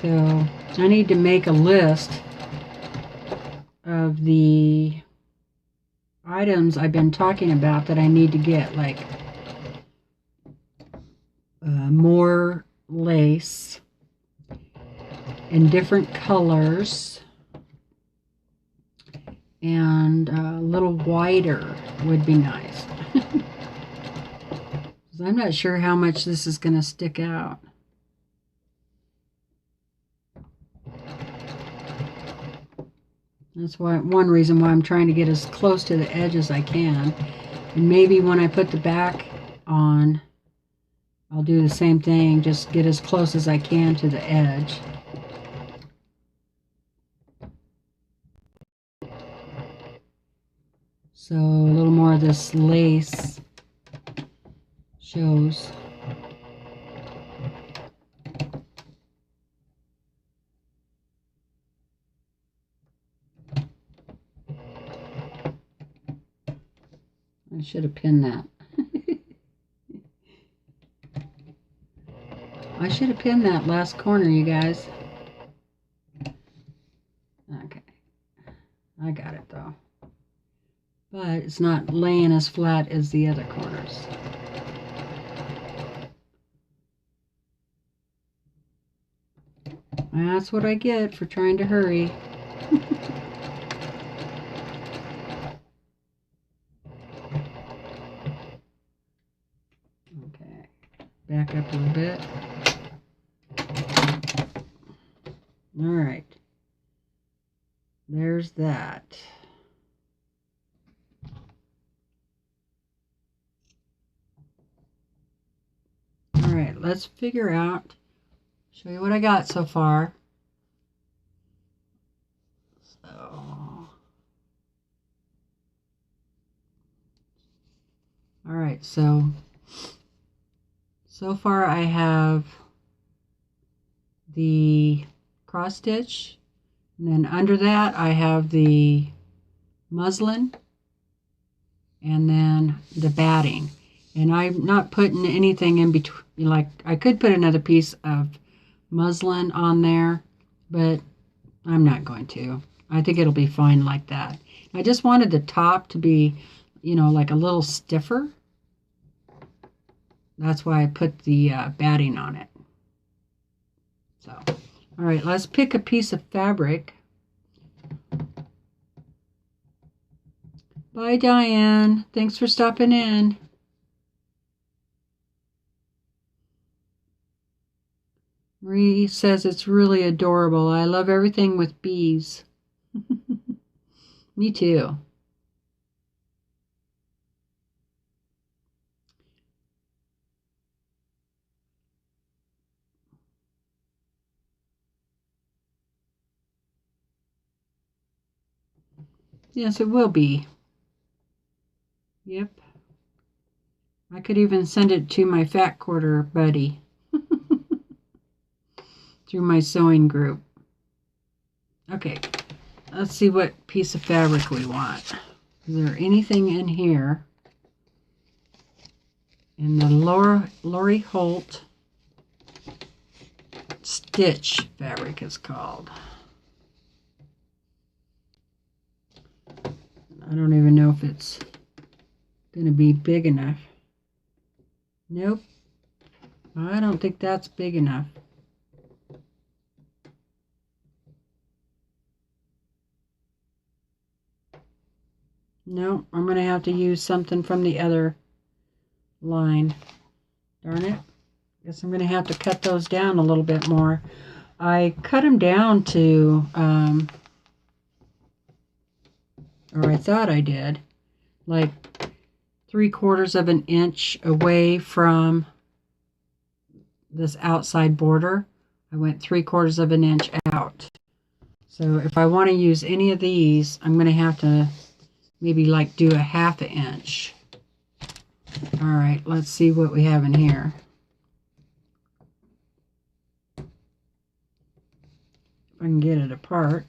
So I need to make a list of the items I've been talking about that I need to get, like more lace, in different colors. And a little wider would be nice. I'm not sure how much this is going to stick out. That's why one reason why I'm trying to get as close to the edge as I can. And maybe when I put the back on, I'll do the same thing, just get as close as I can to the edge. So a little more of this lace shows. I should have pinned that. I should have pinned that last corner, you guys. Okay. I got it though. But it's not laying as flat as the other corners. That's what I get for trying to hurry. Okay, back up a little bit. All right, there's that. All right, let's figure out, show you what I got so far. All right, so far I have the cross stitch, and then under that I have the muslin, and then the batting. And I'm not putting anything in between. Like, I could put another piece of muslin on there, but I'm not going to. I think it'll be fine like that. I just wanted the top to be, you know, like a little stiffer. That's why I put the batting on it. So, all right, let's pick a piece of fabric. Bye, Diane. Thanks for stopping in. Marie says it's really adorable. I love everything with bees. Me too. Yes, it will be. Yep. I could even send it to my fat quarter buddy through my sewing group. Okay, let's see what piece of fabric we want. Is there anything in here? In the Lori Holt stitch fabric is called. I don't even know if it's going to be big enough. Nope. I don't think that's big enough. No, I'm going to have to use something from the other line. Darn it. Guess I'm going to have to cut those down a little bit more. I cut them down to, or I thought I did, like 3/4 of an inch away from this outside border. I went 3/4 of an inch out. So if I want to use any of these, I'm going to have to maybe like do a 1/2 inch. All right, let's see what we have in here. If I can get it apart.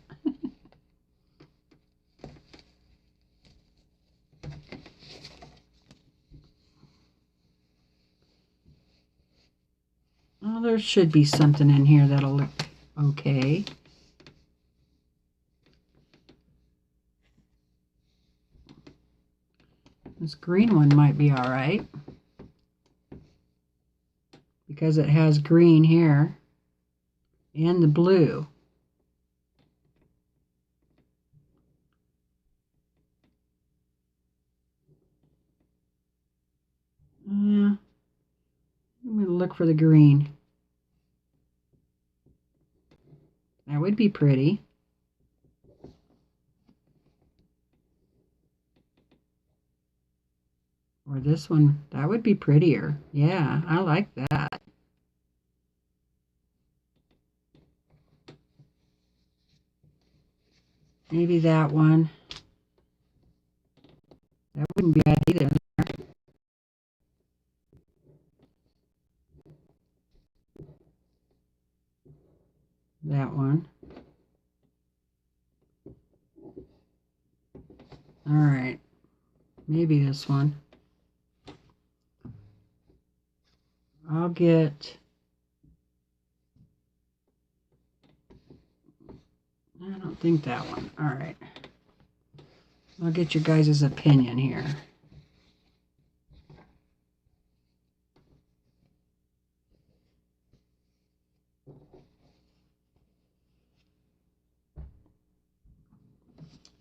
Well, there should be something in here that'll look okay. This green one might be all right because it has green here. and the blue. Yeah, I'm going to look for the green. That would be pretty. Or this one, that would be prettier. Yeah, I like that. Maybe that one. That wouldn't be bad either. That one. All right. Maybe this one. I'll get... I don't think that one. All right. I'll get your guys' opinion here.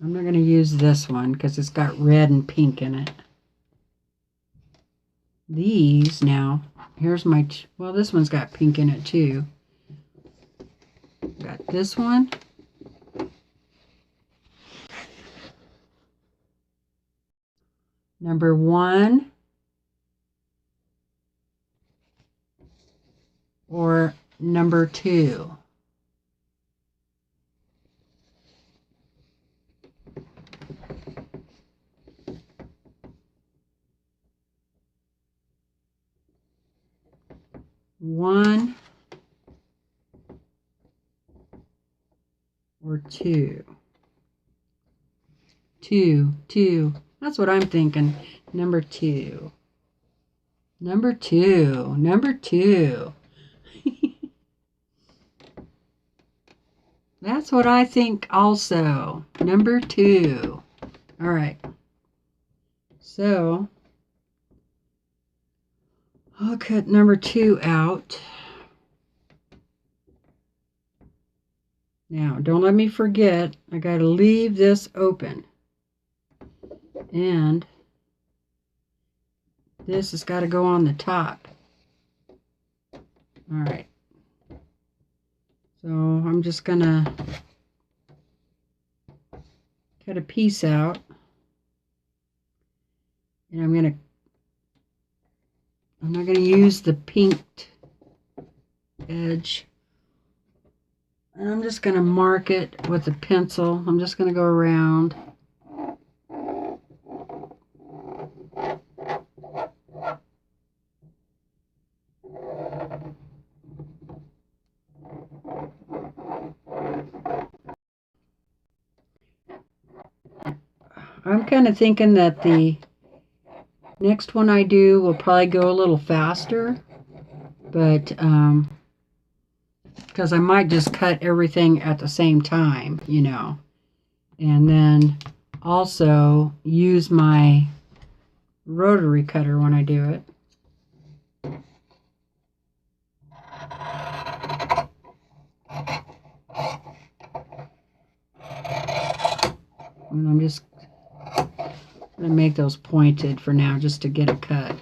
I'm not going to use this one because it's got red and pink in it. These now, here's my, well, this one's got pink in it too. Got this one. Number 1 or number 2. One or two. Two. That's what I'm thinking. Number 2. Number 2. Number 2. That's what I think also. Number 2. All right. So I'll cut number 2 out. Now, don't let me forget, I got to leave this open. And this has got to go on the top. All right. So I'm just going to cut a piece out. And I'm not going to use the pinked edge. And I'm just going to mark it with a pencil. I'm just going to go around. I'm kind of thinking that the next one I do will probably go a little faster, but because I might just cut everything at the same time, you know, and then also use my rotary cutter when I do it. And I'm just going to make those pointed for now just to get a cut.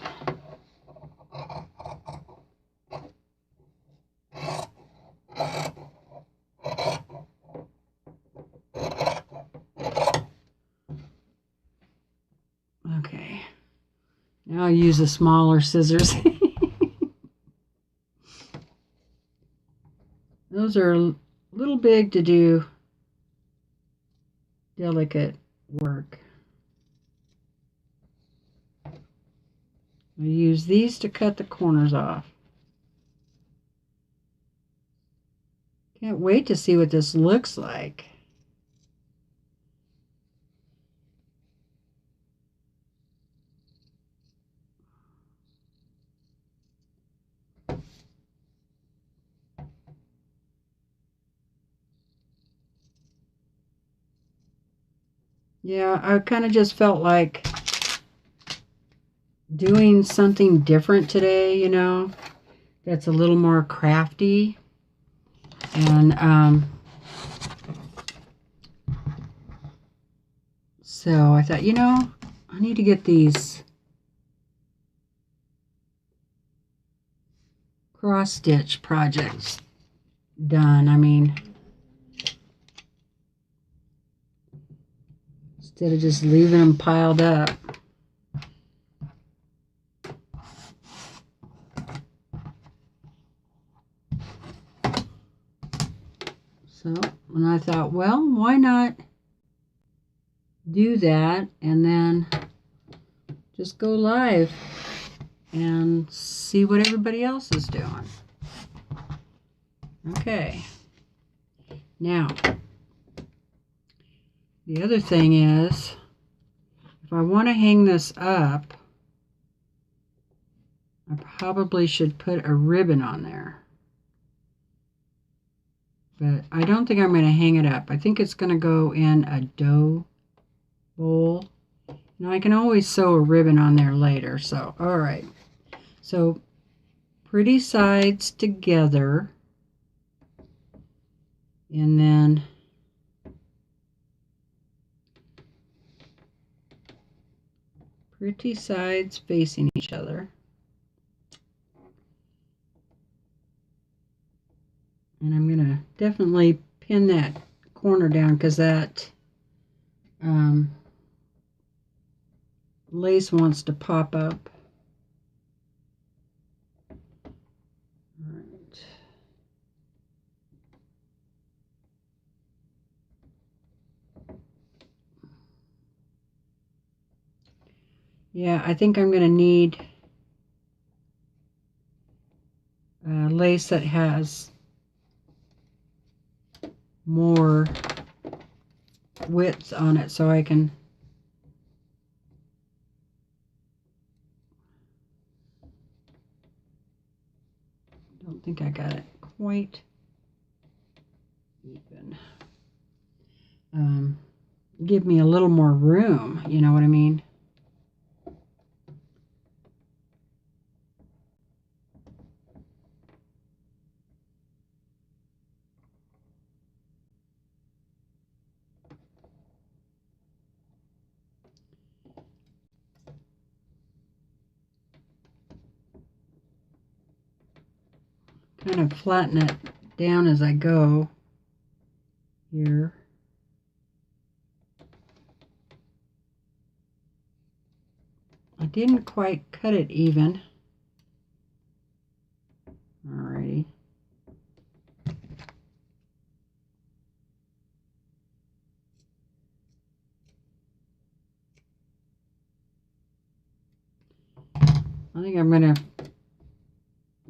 Okay, now I'll use the smaller scissors. Those are a little big to do delicate work. I use these to cut the corners off. Can't wait to see what this looks like. Yeah, I kind of just felt like doing something different today, you know, that's a little more crafty. And so I thought, you know, I need to get these cross stitch projects done. I mean, instead of just leaving them piled up. So, and I thought, well, why not do that and then just go live and see what everybody else is doing. Okay. Now, the other thing is, if I want to hang this up, I probably should put a ribbon on there. But I don't think I'm going to hang it up. I think it's going to go in a dough bowl. Now I can always sew a ribbon on there later. So, all right. So, pretty sides together. And then pretty sides facing each other. And I'm going to definitely pin that corner down because that lace wants to pop up. All right. Yeah, I think I'm going to need lace that has more width on it so I can don't think I got it quite even. Give me a little more room, you know what I mean? Kind of flatten it down as I go here. I didn't quite cut it even. Alrighty. I think I'm going to,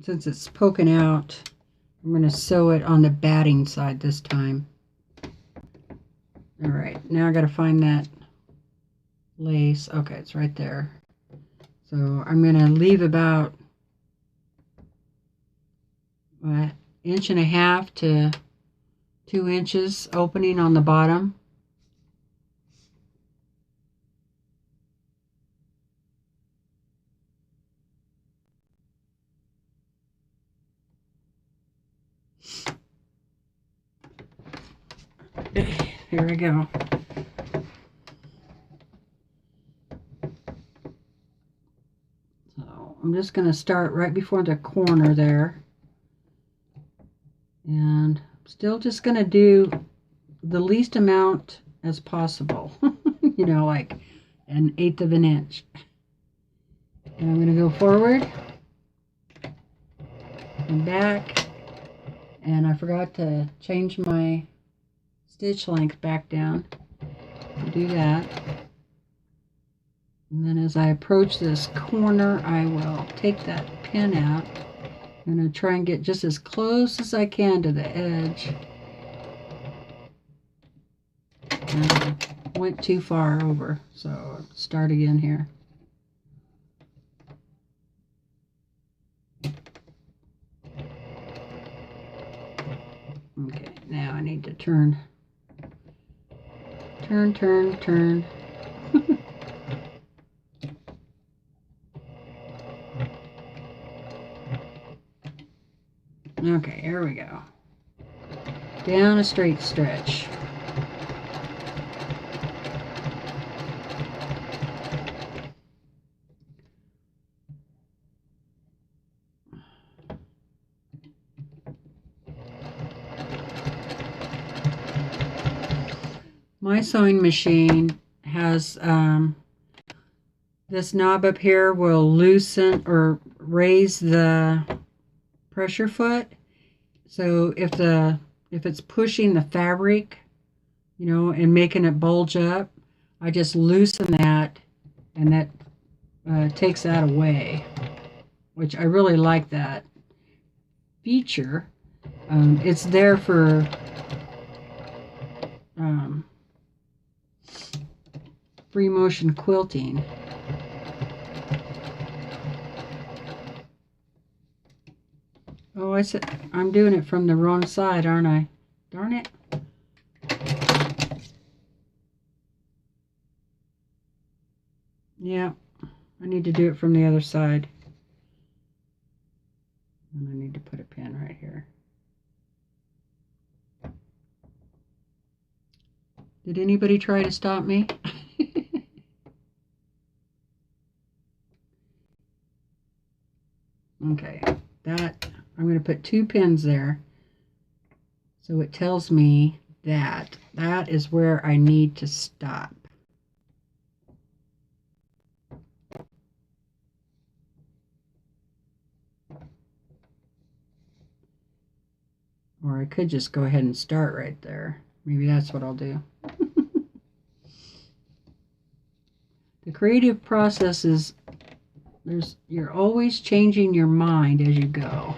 since it's poking out, I'm going to sew it on the batting side this time. All right, now I got to find that lace. Okay, it's right there. So I'm going to leave about an inch and a half to 2 inches opening on the bottom. Here we go. So I'm just going to start right before the corner there. And I'm still just going to do the least amount as possible. You know, like 1/8 of an inch. And I'm going to go forward and back. And I forgot to change my stitch length back down. I'll do that. And then as I approach this corner, I will take that pin out. I'm going to try and get just as close as I can to the edge. And I went too far over, so I'll start again here. Okay, now I need to turn. Turn. Okay, here we go. down a straight stretch. My sewing machine has this knob up here will loosen or raise the pressure foot. So if it's pushing the fabric, you know, and making it bulge up, I just loosen that, and that takes that away, which I really like that feature. It's there for free motion quilting. Oh, I said I'm doing it from the wrong side, aren't I? Darn it. Yeah, I need to do it from the other side. And I need to put a pin right here. Did anybody try to stop me? Okay, that I'm going to put 2 pins there. So it tells me that that is where I need to stop. Or I could just go ahead and start right there. Maybe that's what I'll do. The creative process is you're always changing your mind as you go.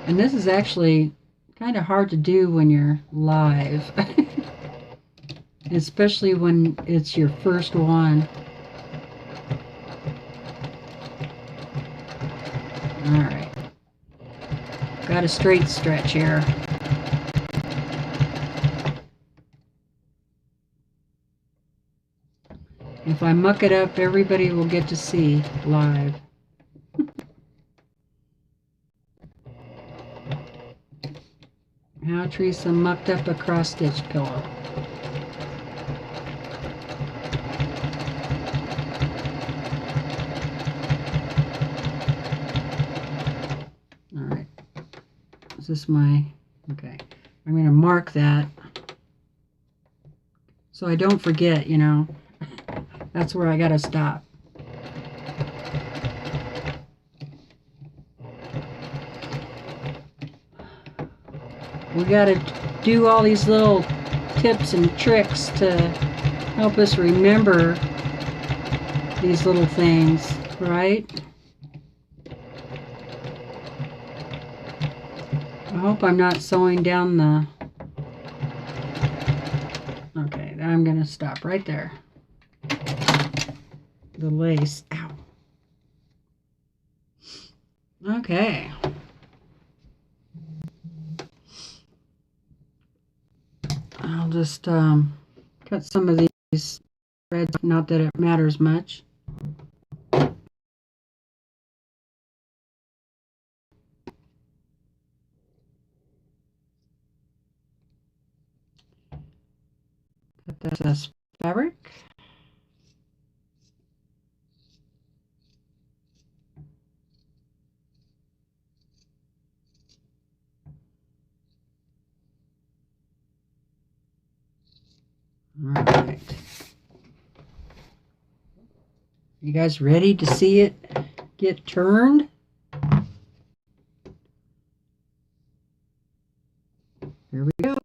And this is actually kind of hard to do when you're live. Especially when it's your first one. Alright. Got a straight stretch here. If I muck it up, everybody will get to see live. How Teresa mucked up a cross-stitch pillow. Alright. Is this my... Okay. I'm going to mark that so I don't forget, you know. That's where I got to stop. We got to do all these little tips and tricks to help us remember these little things, right? I hope I'm not sewing down the... Okay, I'm going to stop right there. The lace. Ow. Okay. I'll just cut some of these threads, not that it matters much. Cut that as fabric. All right. You guys ready to see it get turned? Here we go.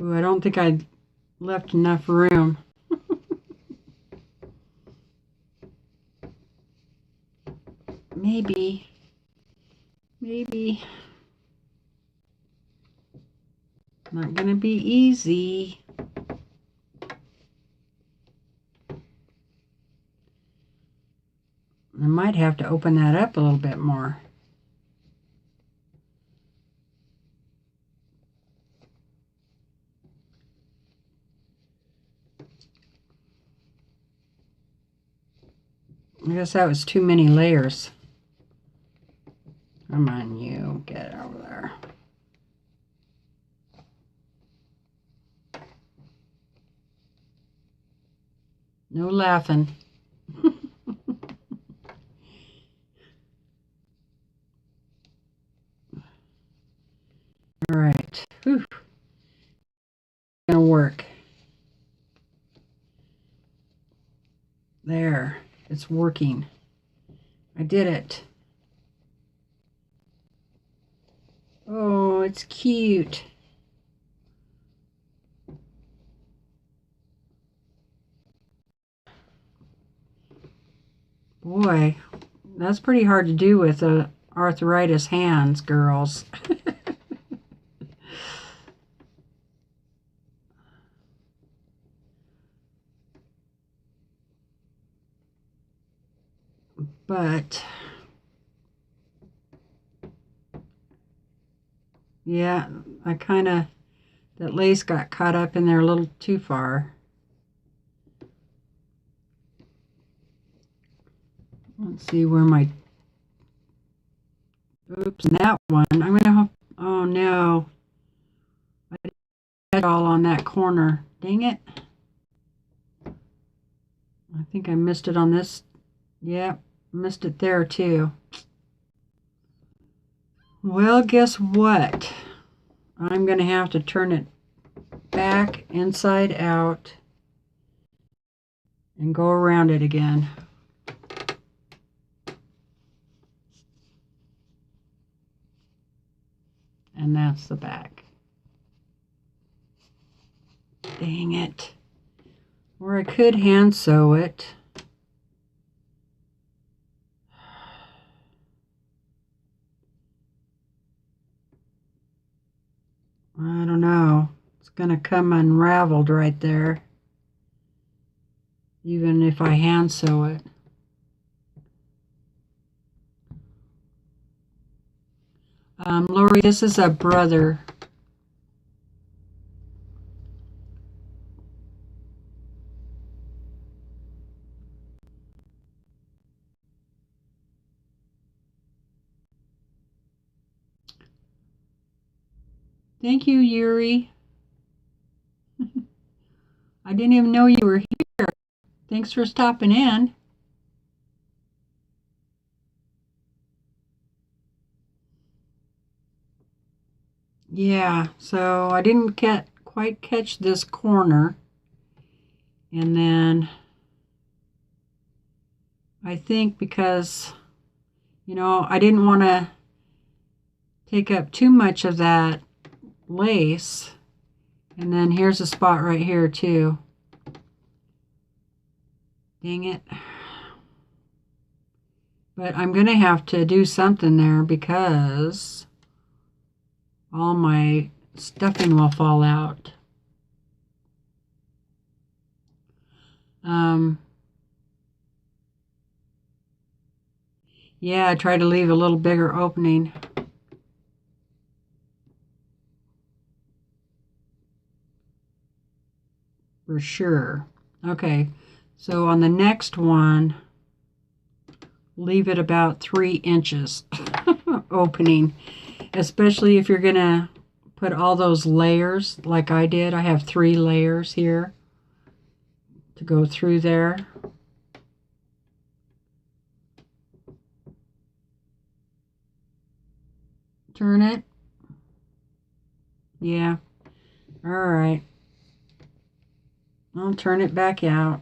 Ooh, I don't think I left enough room. Maybe. Not gonna be easy. I might have to open that up a little bit more. I guess that was too many layers. Come on, you. Get over there. No laughing. All right. Whew. Gonna work. There. It's working. I did it. Oh, it's cute. Boy, that's pretty hard to do with arthritis hands, girls. But yeah, that lace got caught up in there a little too far. Let's see where my, oops, that one. I'm gonna, oh no. I didn't get all on that corner. Dang it. I think I missed it on this. Yep, missed it there too. Well, guess what? I'm gonna have to turn it back inside out and go around it again. And that's the back. Dang it. Or I could hand sew it. I don't know. It's gonna come unraveled right there, even if I hand sew it. Lori, this is a brother. Thank you, Yuri. I didn't even know you were here. Thanks for stopping in. Yeah, so I didn't quite catch this corner. And then I think because, you know, I didn't want to take up too much of that lace. And then here's a spot right here too. Dang it. But I'm going to have to do something there because all my stuffing will fall out. Yeah, I try to leave a little bigger opening. For sure. Okay, so on the next one, leave it about 3 inches opening, especially if you're gonna put all those layers like I did. I have 3 layers here to go through there. Turn it. Yeah. All right. I'll turn it back out.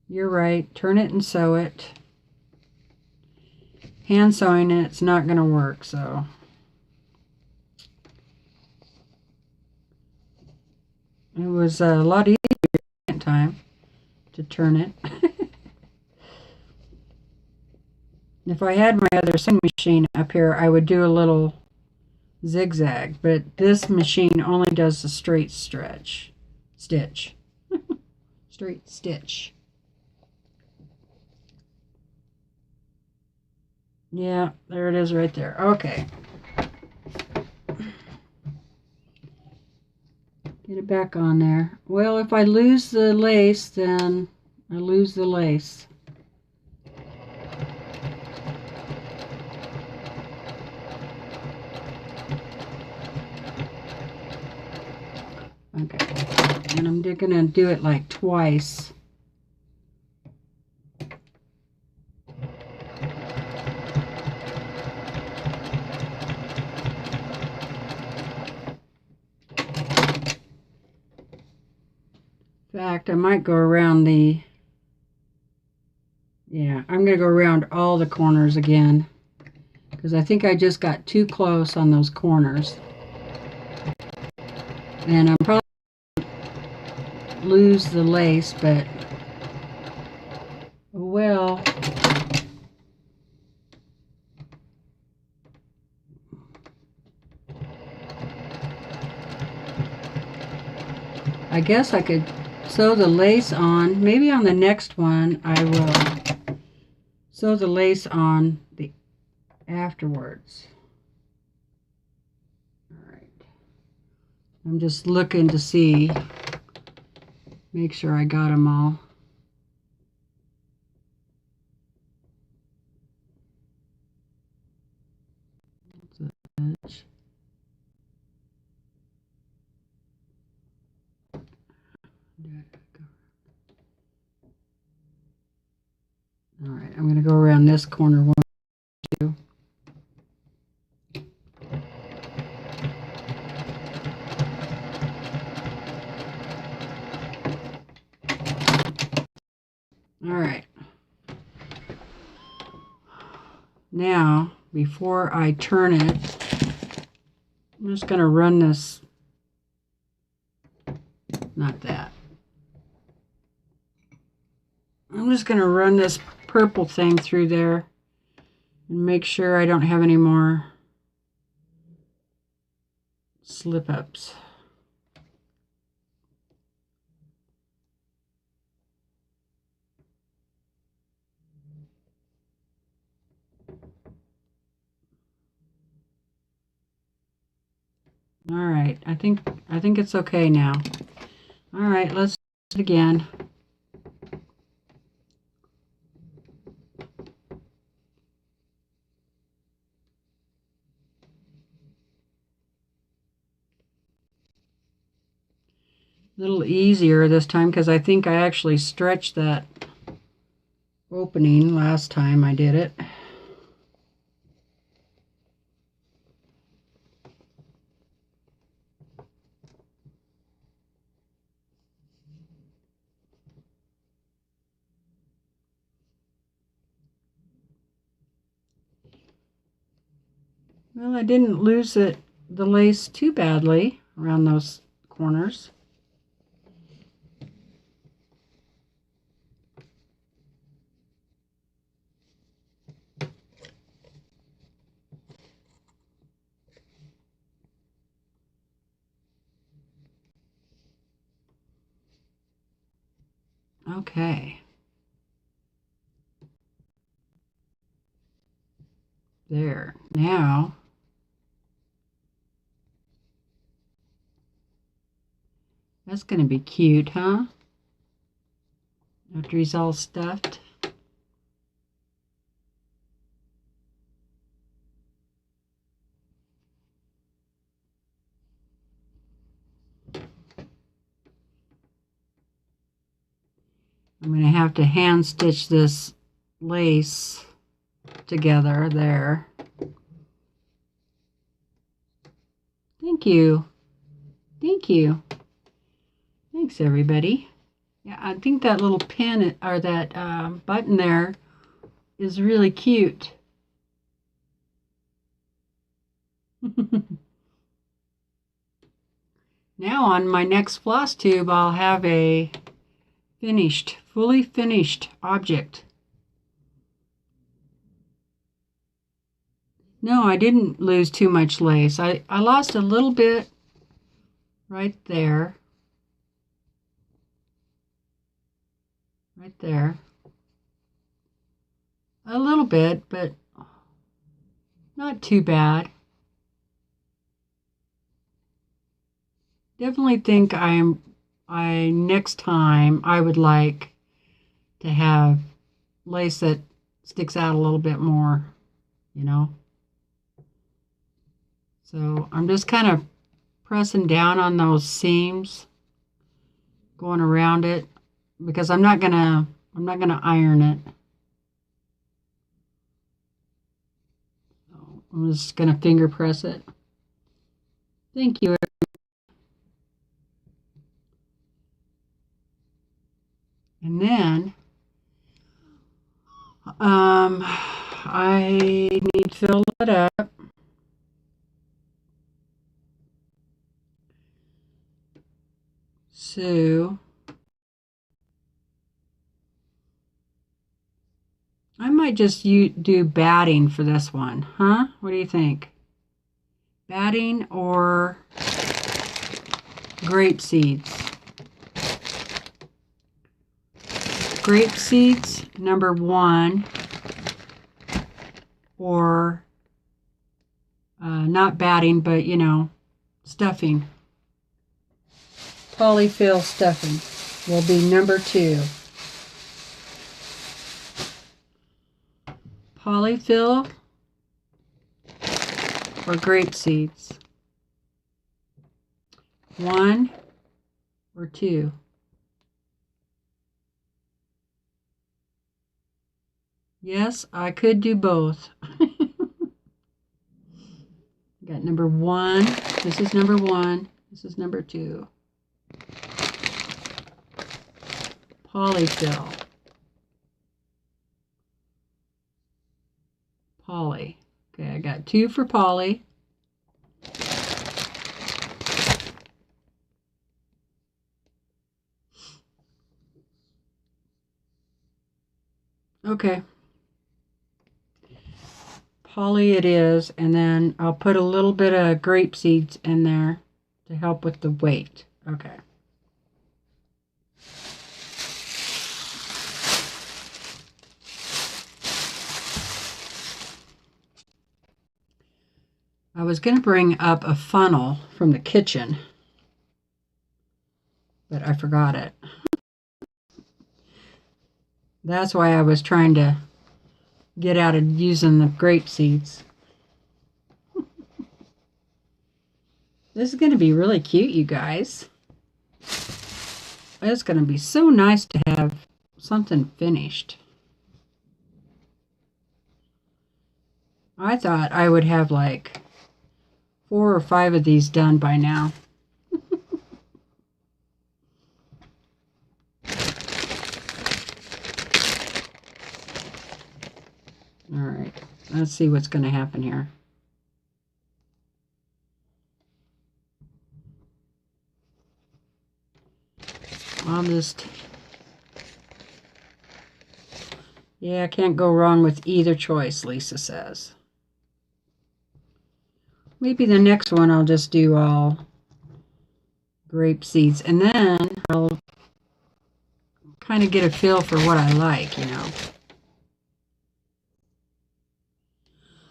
You're right. Turn it and sew it. Hand sewing it's not going to work, so. It was a lot easier the second time to turn it. If I had my other sewing machine up here, I would do a little zigzag, but this machine only does the straight stitch. Straight stitch. Yeah, there it is right there. Okay. Get it back on there. Well, if I lose the lace, then I lose the lace. Okay, and I'm gonna do it like twice. In fact, I might go around the, yeah, I'm going to go around all the corners again because I think I just got too close on those corners. And I'm probably going to lose the lace, but well, I guess I could sew the lace on. Maybe on the next one I will sew the lace on the afterwards. All right. I'm just looking to see, make sure I got them all. All right, I'm going to go around this corner one, two. All right. Now, before I turn it, I'm just going to run this, not that. I'm just going to run this purple thing through there and make sure I don't have any more slip-ups. All right, I think it's okay now. All right, let's do it again. A little easier this time because I think I actually stretched that opening last time I did it. Well, I didn't lose the lace too badly around those corners. Okay. There. Now, that's going to be cute, huh? After he's all stuffed. I'm going to have to hand stitch this lace together there. Thank you. Thank you. Thanks, everybody. Yeah, I think that little pin or that button there is really cute. Now on my next floss tube, I'll have a finished, fully finished object. No, I didn't lose too much lace. I lost a little bit right there. Right there. A little bit, but not too bad. Definitely think next time I would like to have lace that sticks out a little bit more, you know. So I'm just kind of pressing down on those seams. going around it because I'm not gonna iron it. So I'm just gonna finger press it. Thank you. And then I need to fill it up. So I might just do batting for this one, huh? What do you think? Batting or grape seeds? Grape seeds, number 1, or not batting, but you know, stuffing. Polyfill stuffing will be number 2. Polyfill or grape seeds? 1 or 2? Yes, I could do both. Got number 1. This is number 1. This is number 2. Polyfill. Poly. Okay, I got 2 for poly. Okay. Poly it is, and then I'll put a little bit of grape seeds in there to help with the weight. Okay. I was going to bring up a funnel from the kitchen, but I forgot it. That's why I was trying to get out of using the grape seeds. This is going to be really cute, you guys. It's going to be so nice to have something finished. I thought I would have like 4 or 5 of these done by now. All right, let's see what's going to happen here. I'll just... Yeah, I can't go wrong with either choice, Lisa says. Maybe the next one I'll just do all grape seeds, and then I'll kind of get a feel for what I like, you know.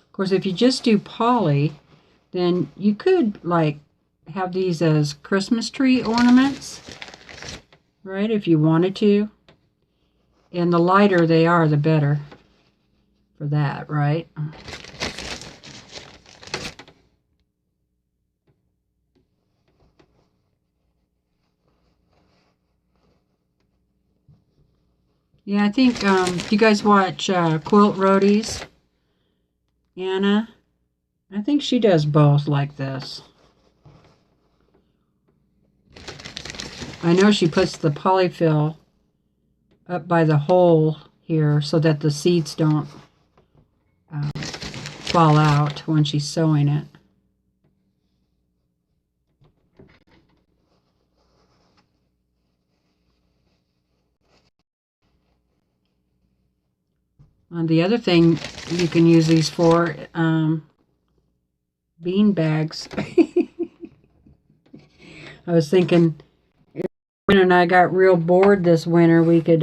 Of course, if you just do poly, then you could like have these as Christmas tree ornaments, right, if you wanted to. And the lighter they are, the better for that, right? Yeah, I think, you guys watch Quilt Roadies? Anna? I think she does both like this. I know she puts the polyfill up by the hole here so that the seeds don't fall out when she's sewing it. The other thing you can use these for, bean bags. I was thinking, if Gwen and I got real bored this winter, we could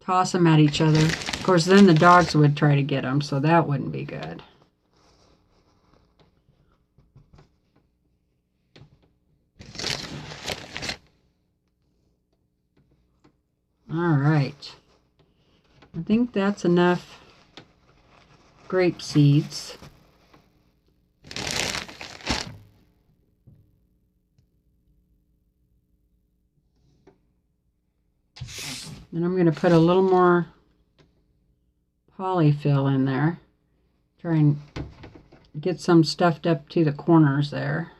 toss them at each other. Of course, then the dogs would try to get them, so that wouldn't be good. All right. I think that's enough grape seeds. And I'm going to put a little more polyfill in there. Try and get some stuffed up to the corners there.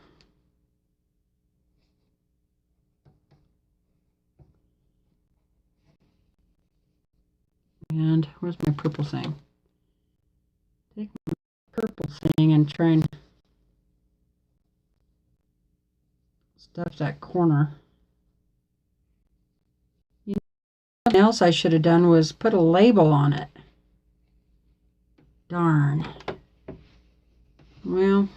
And where's my purple thing? Take my purple thing and try and stuff that corner. You know, something else I should have done was put a label on it. Darn. Well,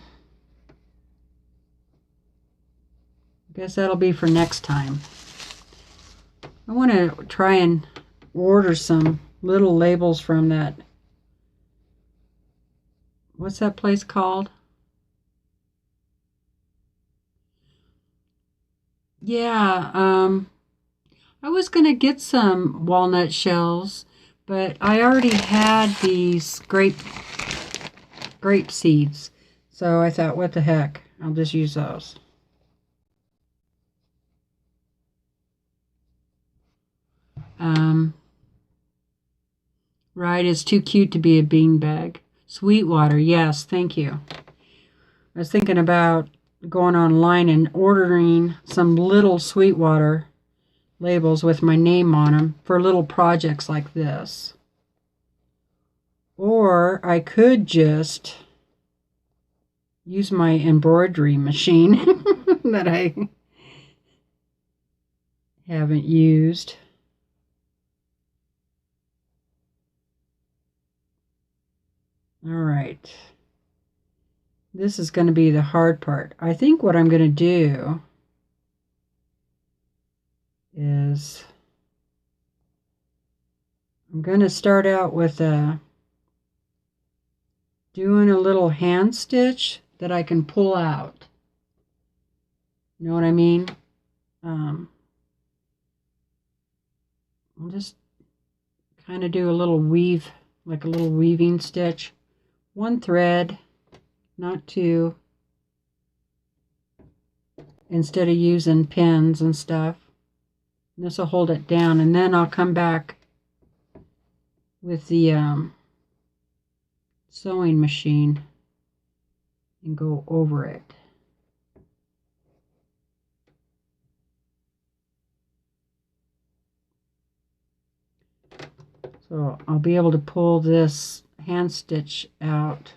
I guess that'll be for next time. I want to try and order some little labels from that. What's that place called? Yeah, I was going to get some walnut shells, but I already had these grape seeds. So I thought, what the heck? I'll just use those. Right, it's too cute to be a beanbag. Sweetwater, yes, thank you. I was thinking about going online and ordering some little Sweetwater labels with my name on them for little projects like this. Or I could just use my embroidery machine that I haven't used. All right. This is going to be the hard part. I think what I'm going to do is I'm going to start out with doing a little hand stitch that I can pull out. You know what I mean? I'll just kind of do a little weave, like a little weaving stitch. One thread, not two, instead of using pins and stuff. This will hold it down, and then I'll come back with the sewing machine and go over it. So I'll be able to pull this hand stitch out.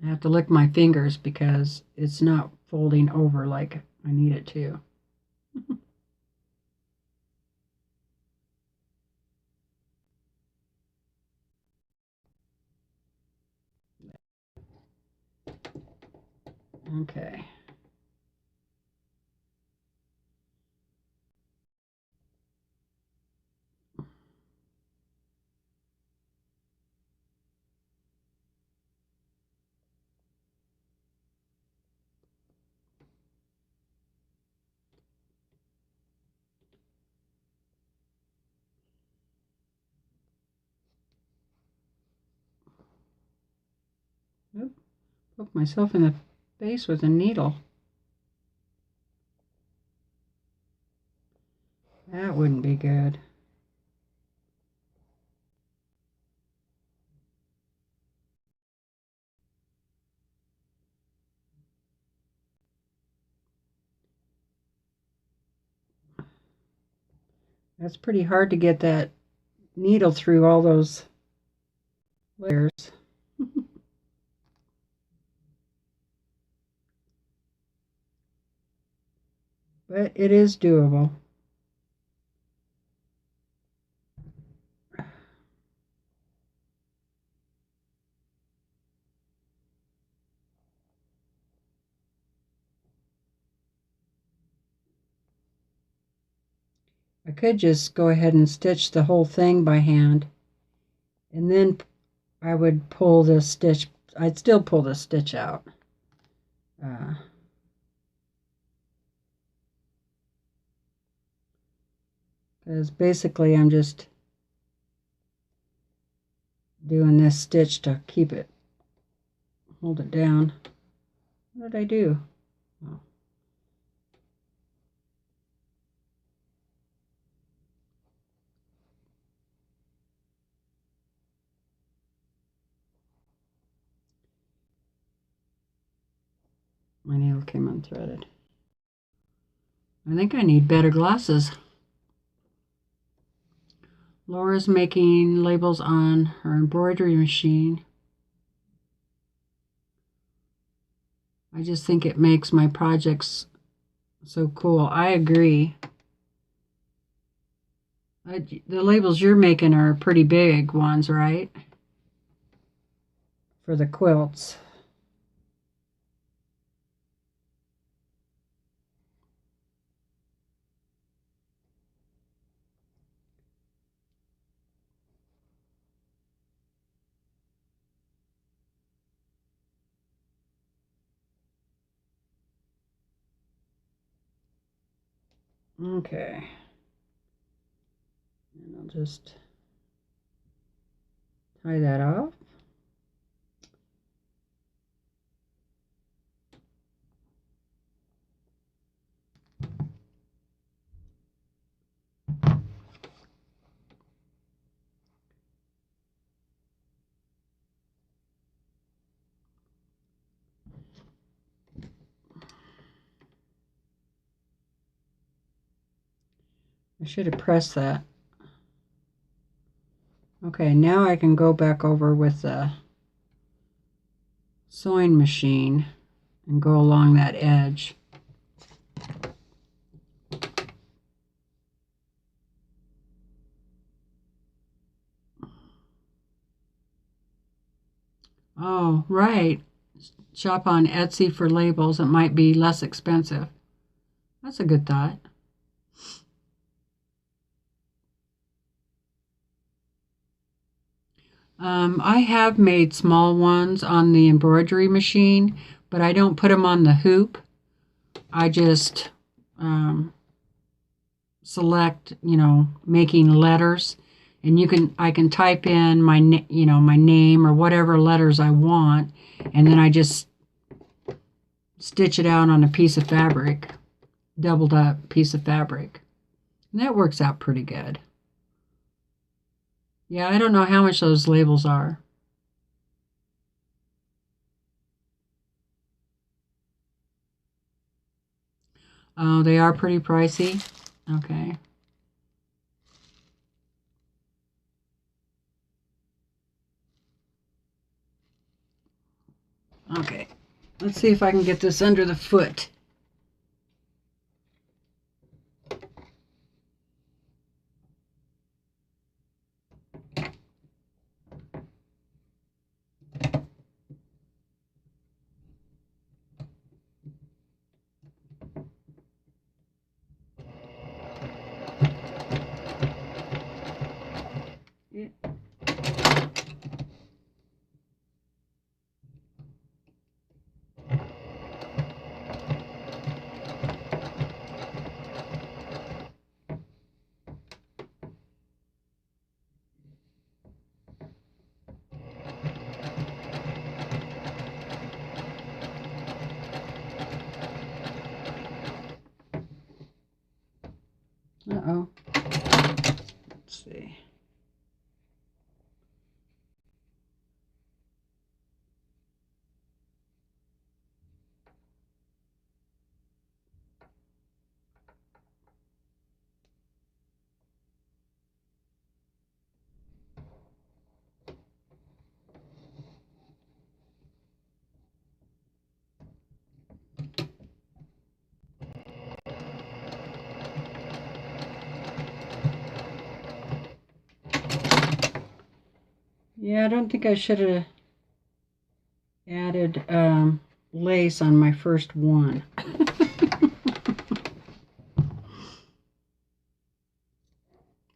I have to lick my fingers because it's not folding over like I need it to. Okay. Oop, poke myself in the face with a needle. That wouldn't be good. That's pretty hard to get that needle through all those layers. But it is doable. I could just go ahead and stitch the whole thing by hand, and then I would pull this stitch. I'd still pull the stitch out. because basically I'm just doing this stitch to keep it, hold it down. What did I do? Oh. My needle came unthreaded. I think I need better glasses. Laura's making labels on her embroidery machine. I just think it makes my projects so cool. I agree. The labels you're making are pretty big ones, right? For the quilts. Okay. And I'll just tie that off. I should have pressed that. Okay, now I can go back over with the sewing machine and go along that edge. Oh, right. Shop on Etsy for labels. It might be less expensive. That's a good thought. I have made small ones on the embroidery machine, but I don't put them on the hoop. I just select, making letters, and I can type in my name or whatever letters I want, and then I just stitch it out on a piece of fabric, doubled up piece of fabric. And that works out pretty good. Yeah, I don't know how much those labels are. Oh, they are pretty pricey. Okay. Okay. Let's see if I can get this under the foot. Yeah. Uh-oh. Let's see. Yeah, I don't think I should have added lace on my first one.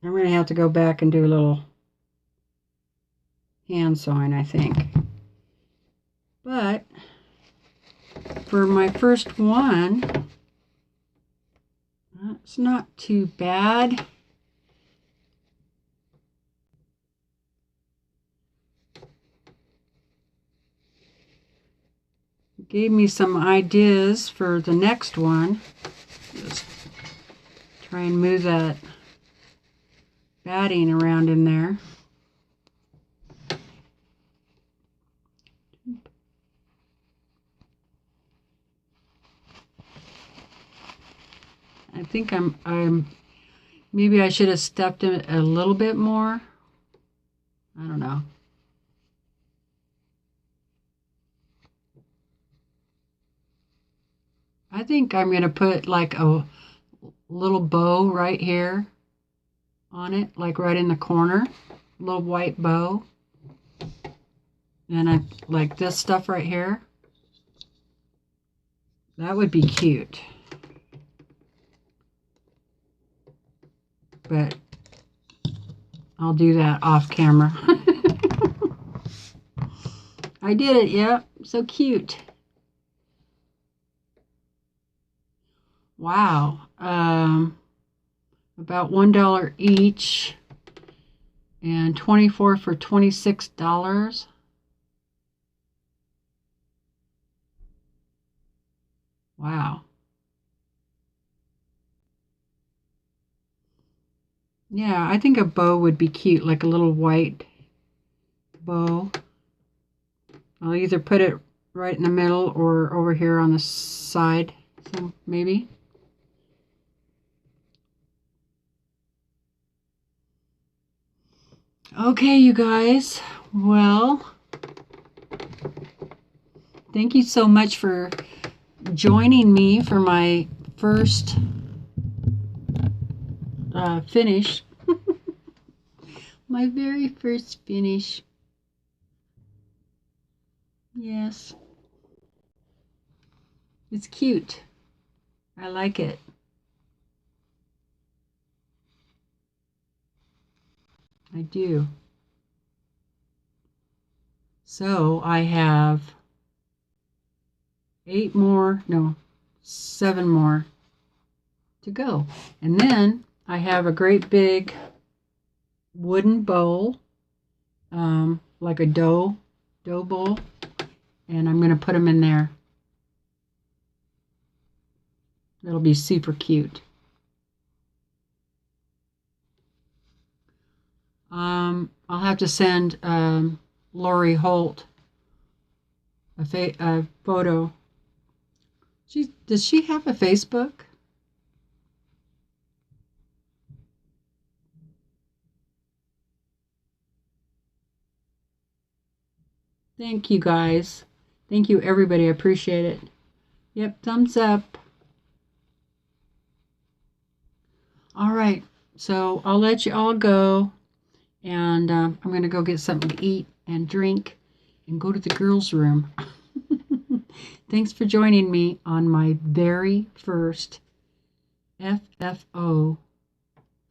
I'm going to have to go back and do a little hand sewing, I think. But for my first one, it's not too bad. gave me some ideas for the next one. Just try and move that batting around in there. I think maybe I should have stuffed it a little bit more. I don't know. I think I'm going to put like a little bow right here on it, like right in the corner, a little white bow. And I like this stuff right here. That would be cute. But I'll do that off camera. I did it, yep. So cute. Wow. About $1 each and 24 for $26. Wow. Yeah, I think a bow would be cute, like a little white bow. I'll either put it right in the middle or over here on the side, so maybe. Okay, you guys. Well, thank you so much for joining me for my first finish. My very first finish. Yes. It's cute. I like it. I do. So I have 7 more to go. And then I have a great big wooden bowl, like a dough bowl, and I'm going to put them in there. It'll be super cute. I'll have to send Lori Holt a photo. Does she have a Facebook? Thank you, guys. Thank you, everybody. I appreciate it. Yep, thumbs up. All right, so I'll let you all go, and I'm going to go get something to eat and drink and go to the girls' room. Thanks for joining me on my very first FFO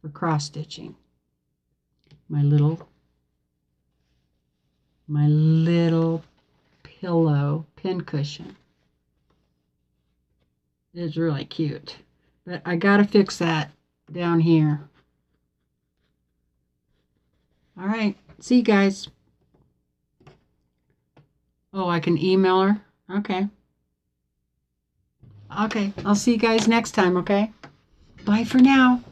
for cross stitching. My little pillow pincushion. It's really cute, but I gotta fix that down here. All right, see you guys. Oh, I can email her. Okay, I'll see you guys next time. Okay, bye for now.